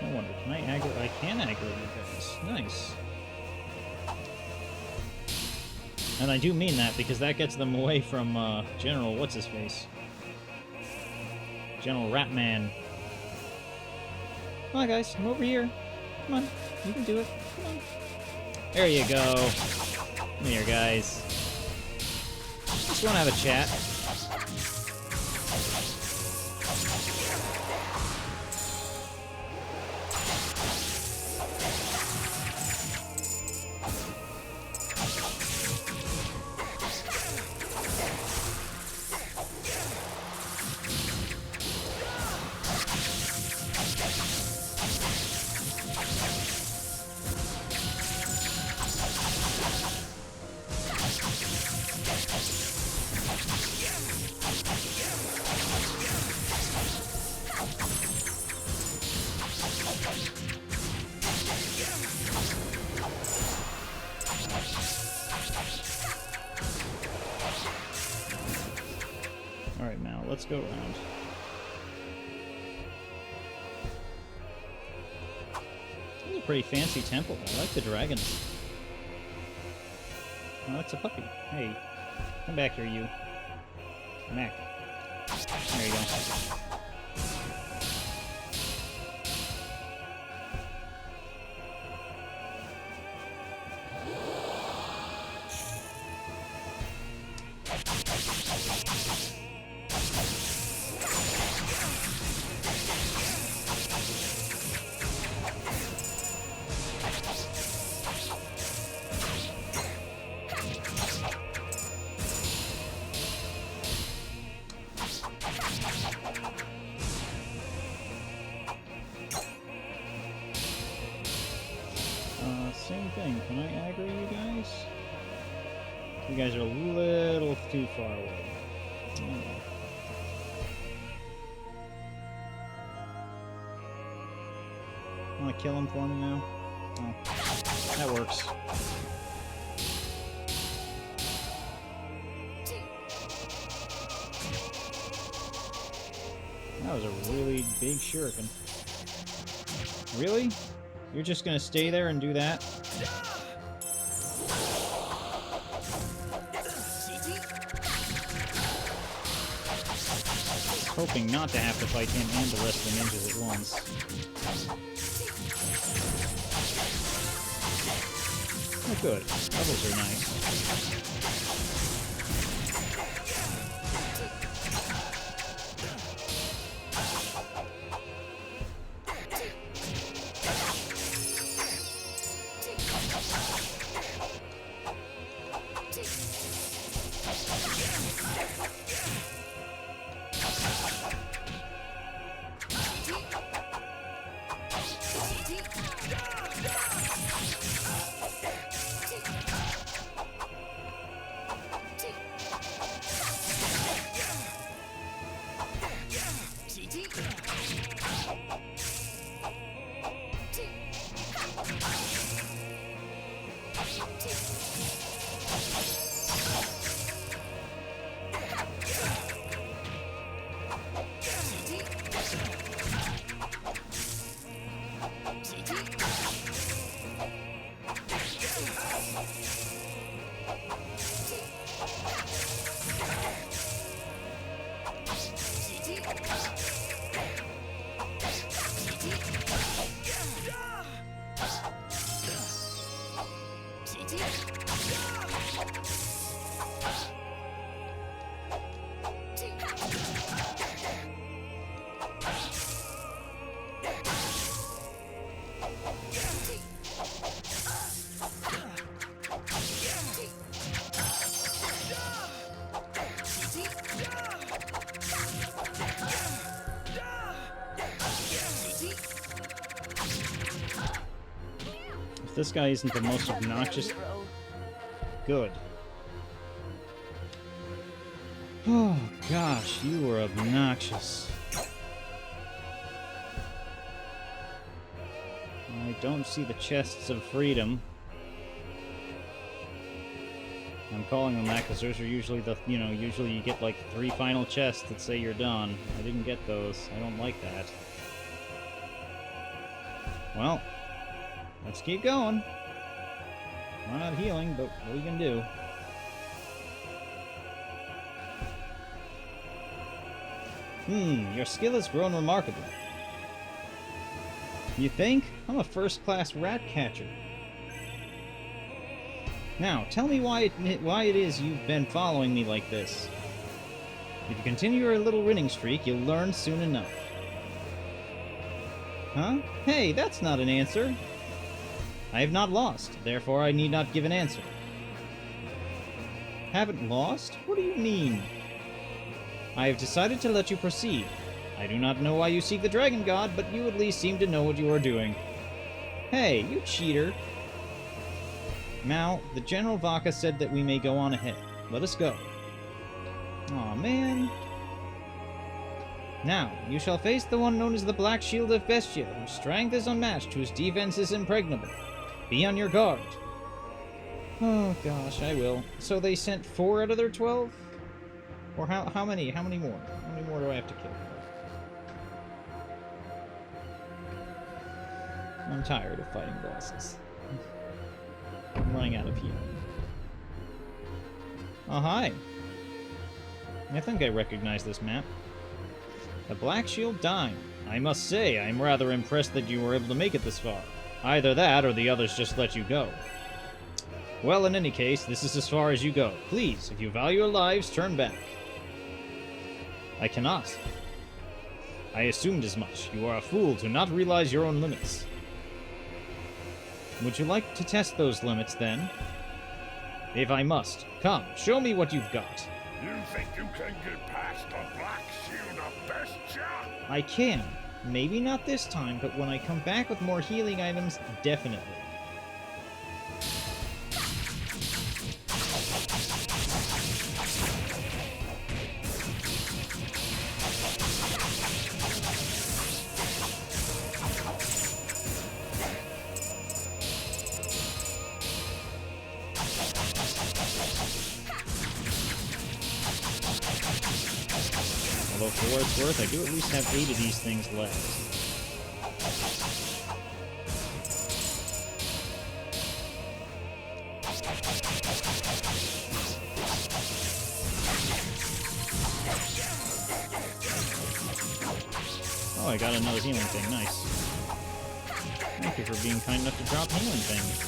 No wonder. Can I aggro? I can aggro you guys. Nice. And I do mean that because that gets them away from General What's-His-Face. General Ratman. Come on, guys. I'm over here. Come on. You can do it. Come on. There you go. Come here, guys. Just want to have a chat. Alright, Mal, let's go around. This is a pretty fancy temple. I like the dragons. Oh, that's a puppy. Hey, come back here, you. Come back. There you go. Same thing. Can I aggro you guys? You guys are a little too far away. Want to kill him for me now? Oh, that works. That was a really big shuriken. Really? You're just gonna stay there and do that? Hoping not to have to fight him and the rest of the ninjas at once. Oh good. Levels are nice. If this guy isn't the most obnoxious... Good. Oh, gosh, you were obnoxious. I don't see the chests of freedom. I'm calling them that because those are usually the, usually you get like 3 final chests that say you're done. I didn't get those. I don't like that. Well, let's keep going. I'm not healing, but what are you gonna do? Your skill has grown remarkably. You think? I'm a first-class rat catcher. Now, tell me why it is you've been following me like this. If you continue your little winning streak, you'll learn soon enough. Huh? Hey, that's not an answer. I have not lost, therefore I need not give an answer. Haven't lost? What do you mean? I have decided to let you proceed. I do not know why you seek the Dragon God, but you at least seem to know what you are doing. Hey, you cheater. Now, the General Vaca said that we may go on ahead. Let us go. Aw, man. Now, you shall face the one known as the Black Shield of Bestia, whose strength is unmatched, whose defense is impregnable. Be on your guard. Oh, gosh, I will. So they sent 4 out of their 12? Or how many? How many more? How many more do I have to kill? I'm tired of fighting bosses. I'm running out of healing. Oh, hi. I think I recognize this map. The Black Shield Dime. I must say, I'm rather impressed that you were able to make it this far. Either that, or the others just let you go. Well, in any case, this is as far as you go. Please, if you value your lives, turn back. I cannot. I assumed as much. You are a fool to not realize your own limits. Would you like to test those limits, then? If I must. Come, show me what you've got. You think you can get past the Black Shield of Bestia? I can. Maybe not this time, but when I come back with more healing items, definitely. Although, for what it's worth, I do at least have 8 of these things left. Oh, I got another healing thing. Nice. Thank you for being kind enough to drop healing things.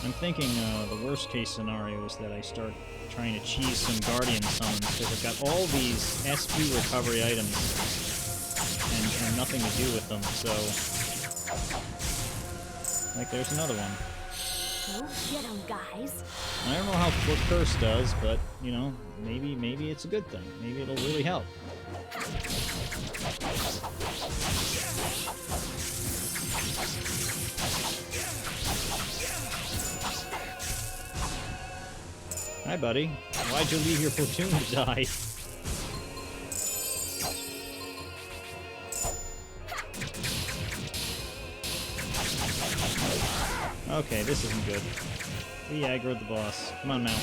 I'm thinking the worst case scenario is that I start trying to cheese some Guardian summons, because I've got all these SP recovery items and nothing to do with them, so... Like, there's another one. Go get 'em, guys. I don't know how what Curse does, but, you know, maybe it's a good thing. Maybe it'll really help. Hi, buddy. Why'd you leave your platoon to die? Okay, this isn't good. We aggroed the boss. Come on, Mount.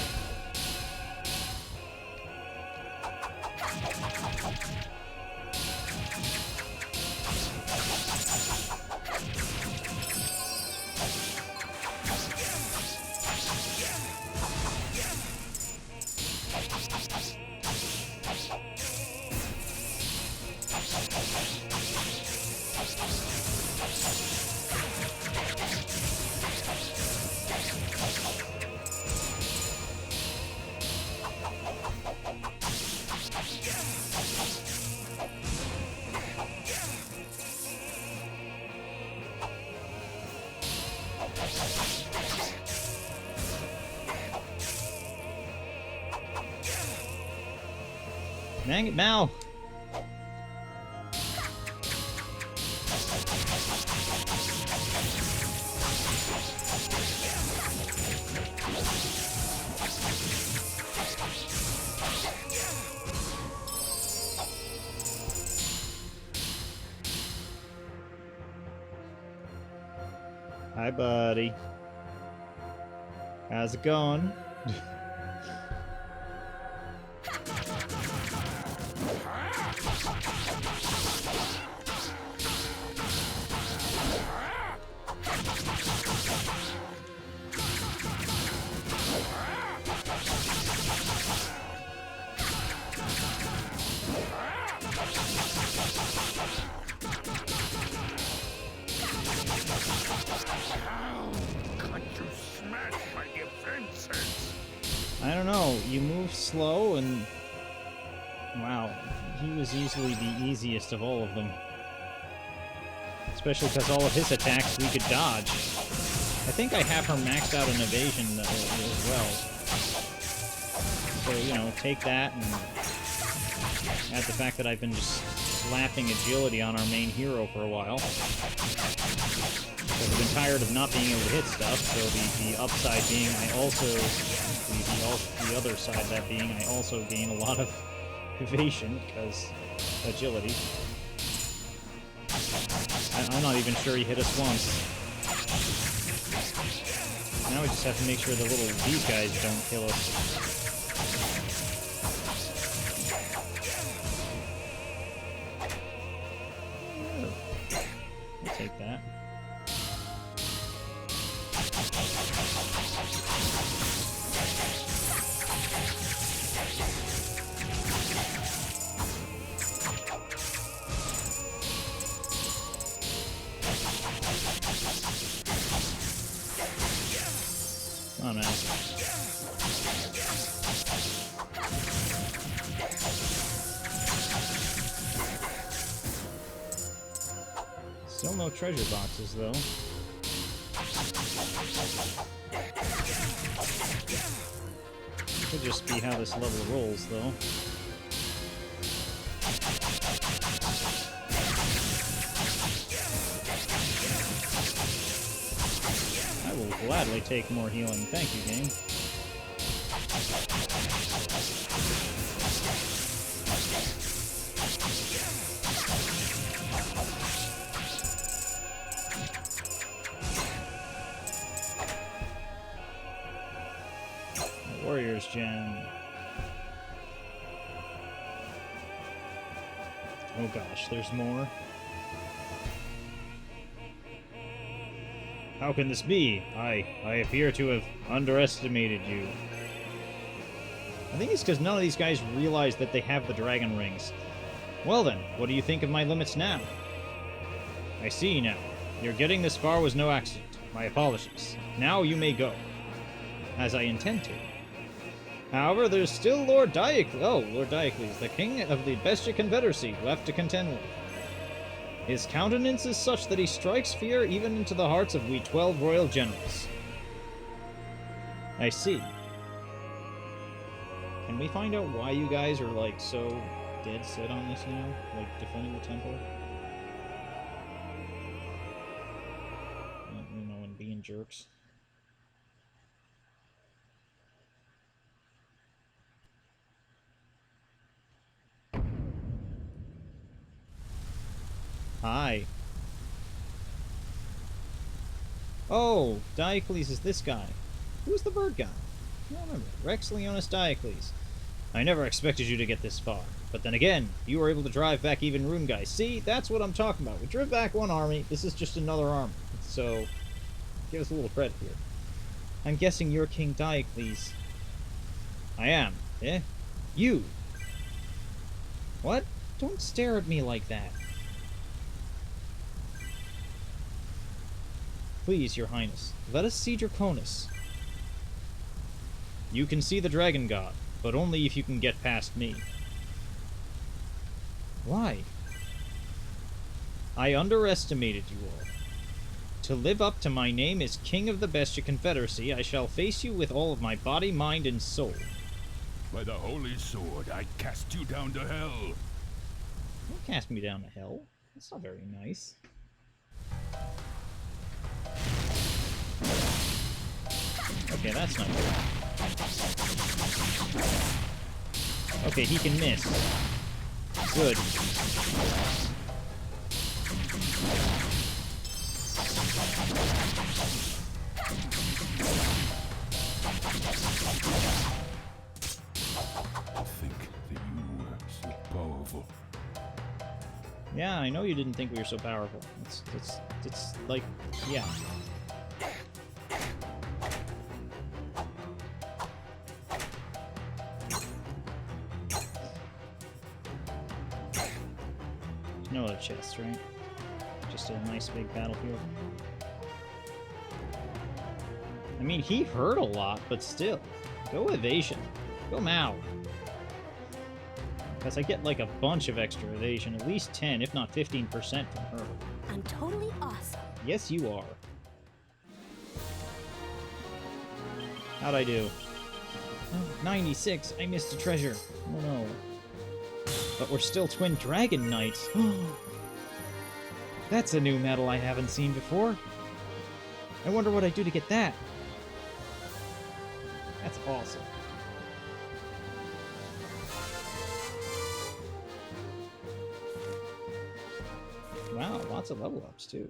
Dang it, Mal! Hi, buddy. How's it going? Can't you smash my defenses? I don't know. You move slow and... Wow. He was easily the easiest of all of them. Especially because all of his attacks we could dodge. I think I have her maxed out in evasion as well. So, you know, take that and add the fact that I've been just slapping agility on our main hero for a while. Because I've been tired of not being able to hit stuff, so the upside being I also... The other side that being I also gain a lot of evasion, because agility. I'm not even sure he hit us once. Now we just have to make sure these guys don't kill us. I'll take that. Oh no. Still no treasure boxes, though. Could just be how this level rolls, though. I will gladly take more healing. Thank you, game. Warriors Gem. Oh gosh, there's more. How can this be? I appear to have underestimated you. I think it's because none of these guys realize that they have the dragon rings. Well then, what do you think of my limits now? I see now. Your getting this far was no accident. My apologies. Now you may go. As I intend to. However, there's still Lord Diocles, the king of the Bestia Confederacy, left to contend with. His countenance is such that he strikes fear even into the hearts of we 12 royal generals. I see. Can we find out why you guys are, like, so dead set on this now? Like, defending the temple? You know, and being jerks. Hi. Oh, Diocles is this guy. Who's the bird guy? I don't remember. Rex Leonis Diocles. I never expected you to get this far. But then again, you were able to drive back even rune guys. See, that's what I'm talking about. We drove back one army. This is just another army. So, give us a little credit here. I'm guessing you're King Diocles. I am. Eh? You! What? Don't stare at me like that. Please, your highness, let us see Draconis. You can see the dragon god, but only if you can get past me. Why? I underestimated you all. To live up to my name as King of the Bestia Confederacy, I shall face you with all of my body, mind, and soul. By the holy sword, I cast you down to hell. Don't cast me down to hell. That's not very nice. Okay, that's not good. Okay, he can miss. Good. I think that you were so powerful. Yeah, I know you didn't think we were so powerful. It's like, yeah. No other chests, right? Just a nice big battlefield. I mean, he hurt a lot, but still. Go evasion. Go Mao. Because I get like a bunch of extra evasion, at least 10, if not 15% from her. I'm totally awesome. Yes, you are. How'd I do? Oh, 96. I missed a treasure. Oh no. But we're still Twin Dragon Knights. That's a new medal I haven't seen before. I wonder what I do to get that. That's awesome. Wow, lots of level ups too.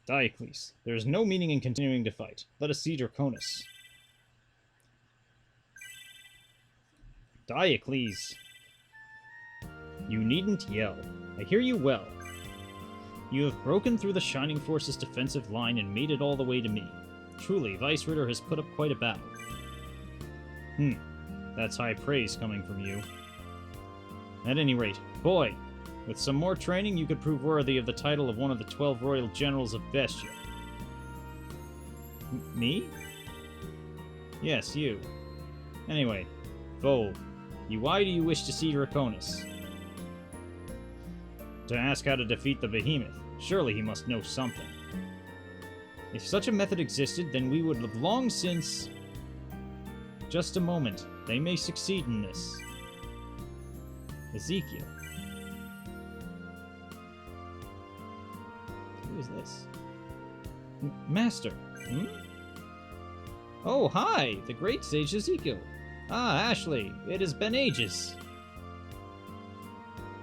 Diocles, there is no meaning in continuing to fight. Let us see Draconis. Diocles, you needn't yell. I hear you well. You have broken through the Shining Force's defensive line and made it all the way to me. Truly, Vice Ritter has put up quite a battle. That's high praise coming from you. At any rate, boy, with some more training, you could prove worthy of the title of one of the 12 royal generals of Bestia. Me? Yes, you. Anyway, Vole, why do you wish to see Draconis? To ask how to defeat the behemoth. Surely he must know something. If such a method existed, then we would have long since... Just a moment. They may succeed in this. Ezekiel. Who is this? Master. Oh, hi! The great sage Ezekiel. Ah, Ashley. It has been ages.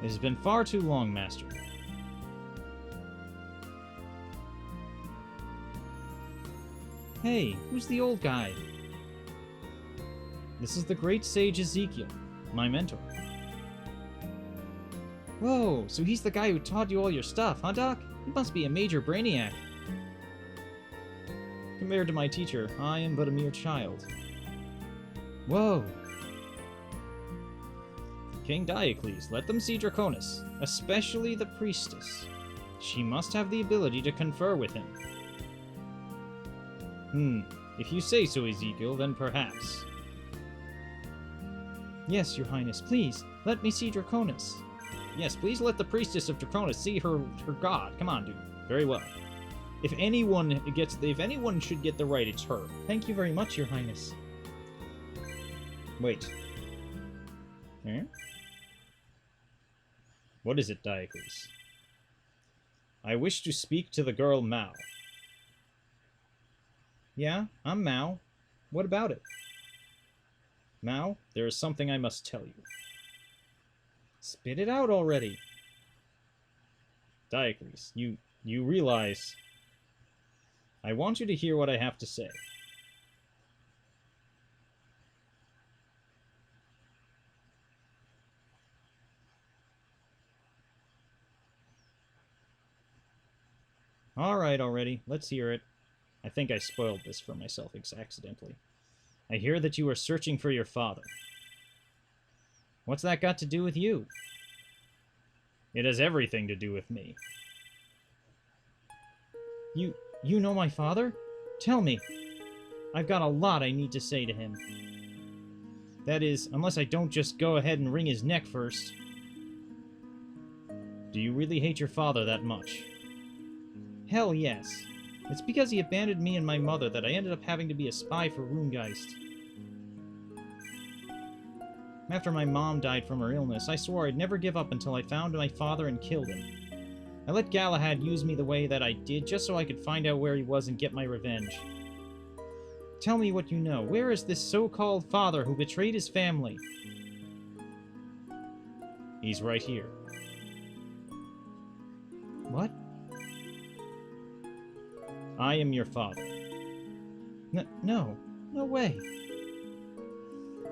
It has been far too long, Master. Hey, who's the old guy? This is the great sage Ezekiel, my mentor. Whoa, so he's the guy who taught you all your stuff, huh, Doc? He must be a major brainiac. Compared to my teacher, I am but a mere child. Whoa. King Diocles, let them see Draconis, especially the priestess. She must have the ability to confer with him. If you say so, Ezekiel, then perhaps. Yes, Your Highness, please, let me see Draconis. Yes, please let the priestess of Draconis see her god. Come on, dude. Very well. If anyone should get the right, it's her. Thank you very much, Your Highness. Wait. Eh? What is it, Diocles? I wish to speak to the girl Mao. Yeah, I'm Mao. What about it? Mao, there is something I must tell you. Spit it out already. Diocles, you realize... I want you to hear what I have to say. Alright already, let's hear it. I think I spoiled this for myself accidentally. I hear that you are searching for your father. What's that got to do with you? It has everything to do with me. You know my father? Tell me. I've got a lot I need to say to him. That is, unless I don't just go ahead and wring his neck first. Do you really hate your father that much? Hell yes. It's because he abandoned me and my mother that I ended up having to be a spy for Runegeist. After my mom died from her illness, I swore I'd never give up until I found my father and killed him. I let Galahad use me the way that I did just so I could find out where he was and get my revenge. Tell me what you know. Where is this so-called father who betrayed his family? He's right here. What? I am your father. No way.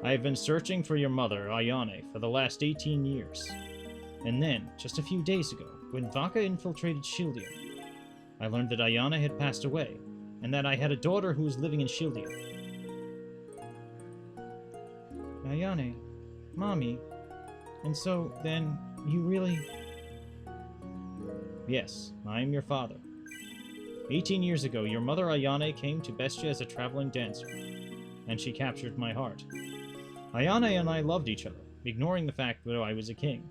I have been searching for your mother, Ayane, for the last 18 years. And then, just a few days ago, when Vaka infiltrated Shildia, I learned that Ayane had passed away, and that I had a daughter who was living in Shildia. Ayane, Mommy, and so, then, you really... Yes, I am your father. 18 years ago, your mother Ayane came to Bestia as a traveling dancer, and she captured my heart. Ayane and I loved each other, ignoring the fact that I was a king.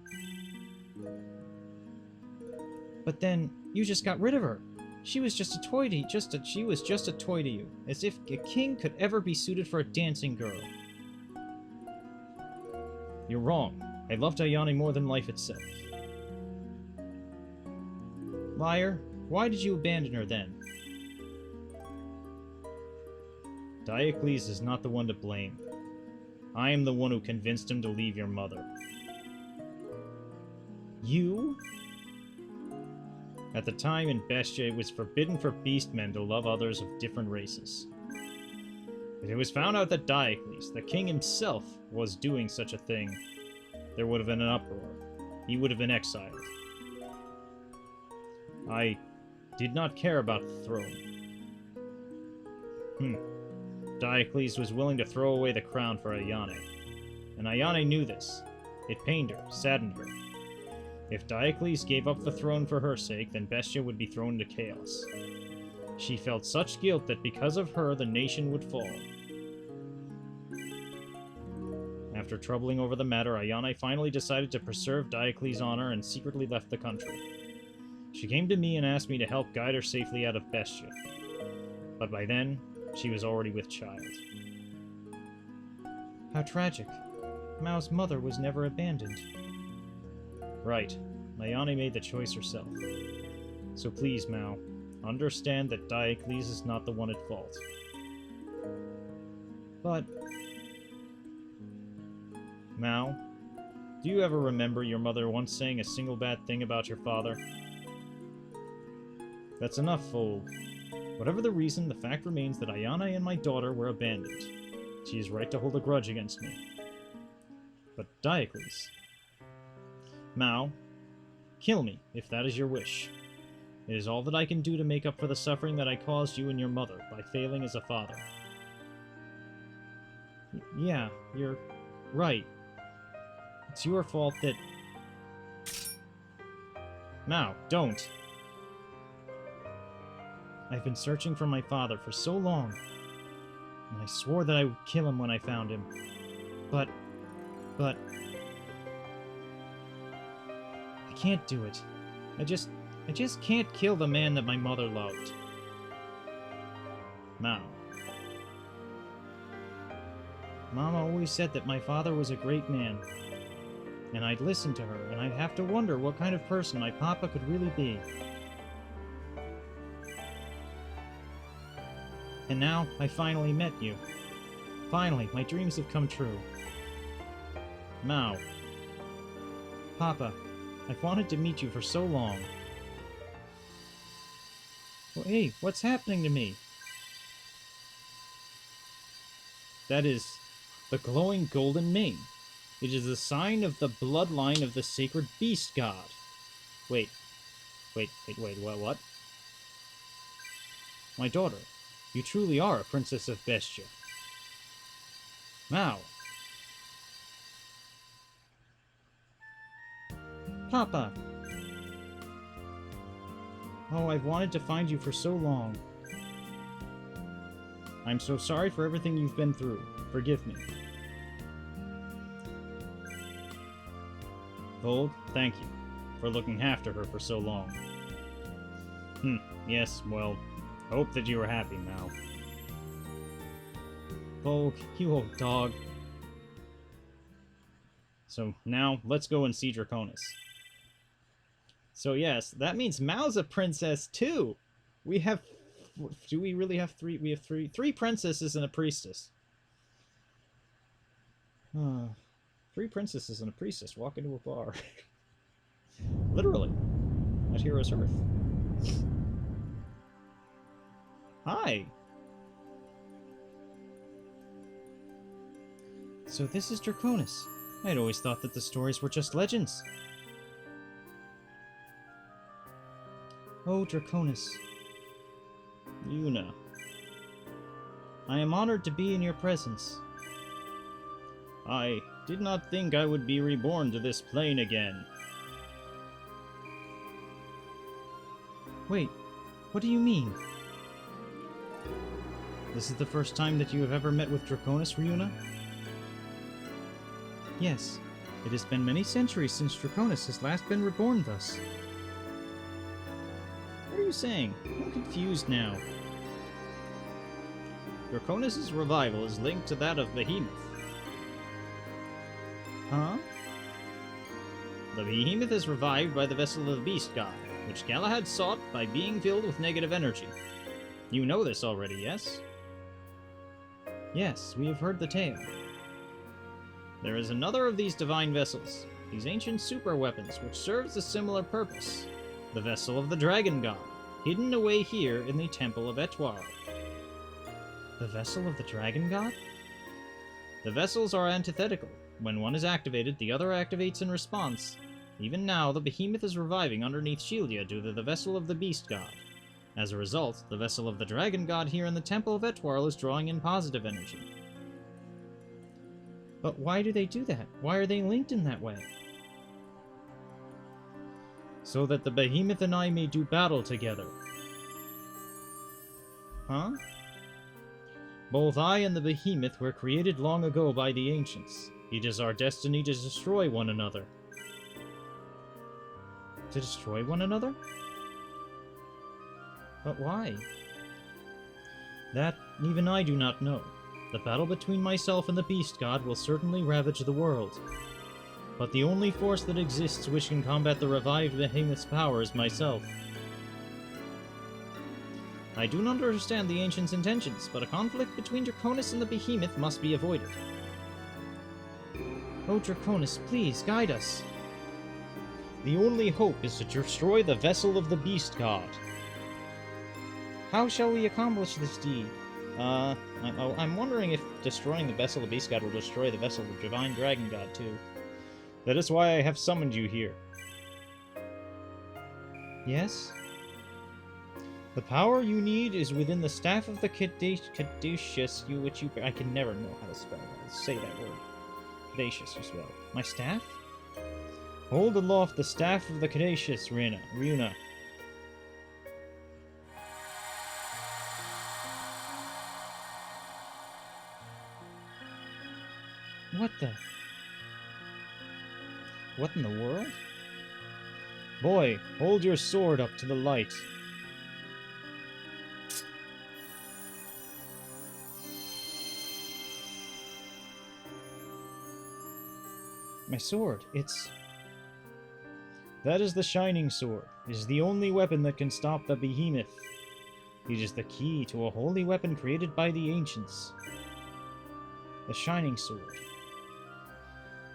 But then, you just got rid of her. She was just a toy to you, she was just a toy to you, as if a king could ever be suited for a dancing girl. You're wrong. I loved Ayane more than life itself. Liar, why did you abandon her then? Diocles is not the one to blame. I am the one who convinced him to leave your mother. You? At the time in Bestia, it was forbidden for beastmen to love others of different races. If it was found out that Diocles, the king himself, was doing such a thing, there would have been an uproar. He would have been exiled. I did not care about the throne. Diocles was willing to throw away the crown for Ayane. And Ayane knew this. It pained her, saddened her. If Diocles gave up the throne for her sake, then Bestia would be thrown into chaos. She felt such guilt that because of her, the nation would fall. After troubling over the matter, Ayane finally decided to preserve Diocles' honor and secretly left the country. She came to me and asked me to help guide her safely out of Bestia. But by then, she was already with child. How tragic. Mao's mother was never abandoned. Right. Ayane made the choice herself. So please, Mao, understand that Diocles is not the one at fault. But... Mao, do you ever remember your mother once saying a single bad thing about your father? That's enough, fool. Whatever the reason, the fact remains that Ayane and my daughter were abandoned. She is right to hold a grudge against me. But Diocles... Mao, kill me, if that is your wish. It is all that I can do to make up for the suffering that I caused you and your mother by failing as a father. Yeah, you're right. It's your fault that... Mao, don't! I've been searching for my father for so long, and I swore that I would kill him when I found him. But... I can't do it. I just can't kill the man that my mother loved. Mao. Mama always said that my father was a great man, and I'd listen to her, and I'd have to wonder what kind of person my papa could really be. And now, I finally met you. Finally, my dreams have come true. Mao. Papa, I've wanted to meet you for so long. Well, hey, what's happening to me? That is the glowing golden mane. It is a sign of the bloodline of the sacred beast god. Wait, what? My daughter, you truly are a princess of Bestia. Mao. Papa! Oh, I've wanted to find you for so long. I'm so sorry for everything you've been through. Forgive me. Gold, thank you. for looking after her for so long. Yes, well, hope that you are happy, Mal. Vogue, you old dog. So now, let's go and see Draconis. So yes, that means Mal's a princess too. We have... Do we really have three? We have three princesses and a priestess. 3 princesses and a priestess walk into a bar. Literally. At Heroes Hearth. Hi! So this is Draconis. I'd always thought that the stories were just legends. Oh, Draconis. Yuna. I am honored to be in your presence. I did not think I would be reborn to this plane again. Wait, what do you mean? This is the first time that you have ever met with Draconis, Ryuna? Yes, it has been many centuries since Draconis has last been reborn thus. What are you saying? I'm confused now. Draconis' revival is linked to that of Behemoth. Huh? The Behemoth is revived by the vessel of the Beast God, which Galahad sought by being filled with negative energy. You know this already, yes? Yes, we have heard the tale. There is another of these divine vessels, these ancient super weapons, which serves a similar purpose. The vessel of the Dragon God, hidden away here in the Temple of Etoile. The vessel of the Dragon God? The vessels are antithetical. When one is activated, the other activates in response. Even now, the Behemoth is reviving underneath Shildia due to the vessel of the Beast God. As a result, the vessel of the Dragon God here in the Temple of Etoile is drawing in positive energy. But why do they do that? Why are they linked in that way? So that the Behemoth and I may do battle together. Huh? Both I and the Behemoth were created long ago by the Ancients. It is our destiny to destroy one another. To destroy one another? But why? That even I do not know. The battle between myself and the Beast God will certainly ravage the world. But the only force that exists which can combat the revived Behemoth's power is myself. I do not understand the Ancients' intentions, but a conflict between Draconis and the Behemoth must be avoided. Oh, Draconis, please, guide us. The only hope is to destroy the vessel of the Beast God. How shall we accomplish this deed? I'm wondering if destroying the vessel of the Beast God will destroy the vessel of the Divine Dragon God, too. That is why I have summoned you here. Yes? The power you need is within the staff of the Caduceus, I can never know how to spell that. Say that word. Caduceus as well. My staff? Hold aloft the staff of the Caduceus, Ryuna. What the? What in the world? Boy, hold your sword up to the light. My sword, it's... That is the Shining Sword. It is the only weapon that can stop the Behemoth. It is the key to a holy weapon created by the Ancients. The Shining Sword.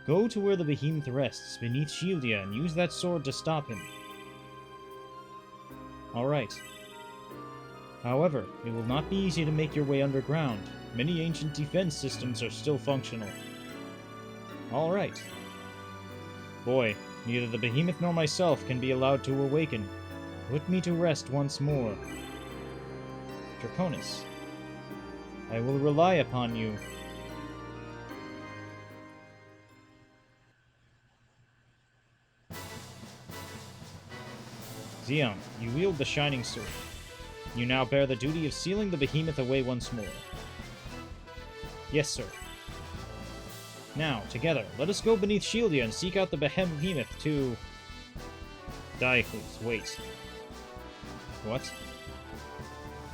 Go to where the Behemoth rests, beneath Shildia, and use that sword to stop him. Alright. However, it will not be easy to make your way underground. Many ancient defense systems are still functional. Alright. Boy, neither the Behemoth nor myself can be allowed to awaken. Put me to rest once more. Draconis. I will rely upon you. Xion, you wield the Shining Sword. You now bear the duty of sealing the Behemoth away once more. Yes, sir. Now, together, let us go beneath Shildia and seek out the Behemoth to... Diocles, wait. What?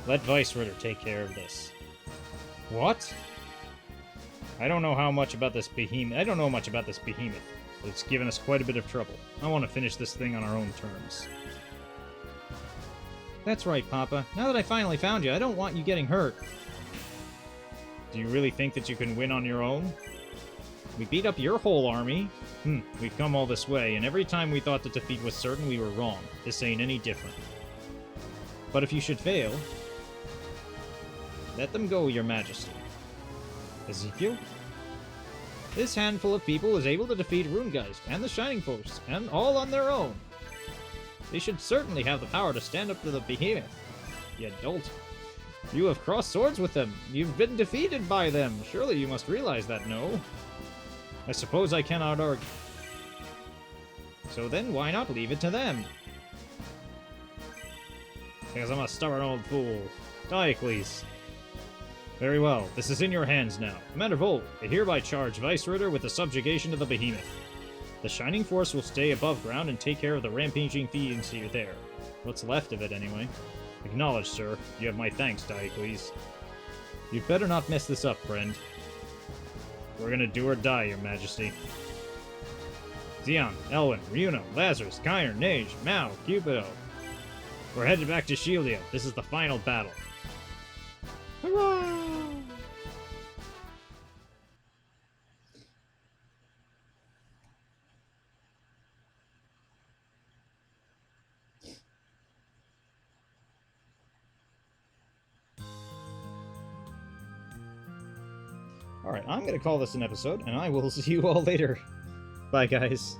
Let Vice-Ritter take care of this. What? I don't know much about this behemoth, but it's given us quite a bit of trouble. I want to finish this thing on our own terms. That's right, Papa. Now that I finally found you, I don't want you getting hurt. Do you really think that you can win on your own? We beat up your whole army. We've come all this way, and every time we thought that defeat was certain, we were wrong. This ain't any different. But if you should fail, Let them go, Your Majesty. Ezekiel? This handful of people is able to defeat Runegeist and the Shining Force, and all on their own. They should certainly have the power to stand up to the behemoth. You dolt. You have crossed swords with them. You've been defeated by them. Surely you must realize that, no? I suppose I cannot argue. So then why not leave it to them? Because I'm a stubborn old fool. Diocles. Very well, this is in your hands now. Commander Vol, I hereby charge Vice-Ritter with the subjugation of the behemoth. The Shining Force will stay above ground and take care of the rampaging fiends here there. What's left of it, anyway. Acknowledged, sir. You have my thanks, Diocles. You'd better not mess this up, friend. We're gonna do or die, Your Majesty. Xion, Elwyn, Ryuno, Lazarus, Kyr, Nage, Mao, Cupido. We're headed back to Shildia. This is the final battle. Hurrah! Alright, I'm going to call this an episode, and I will see you all later. Bye, guys.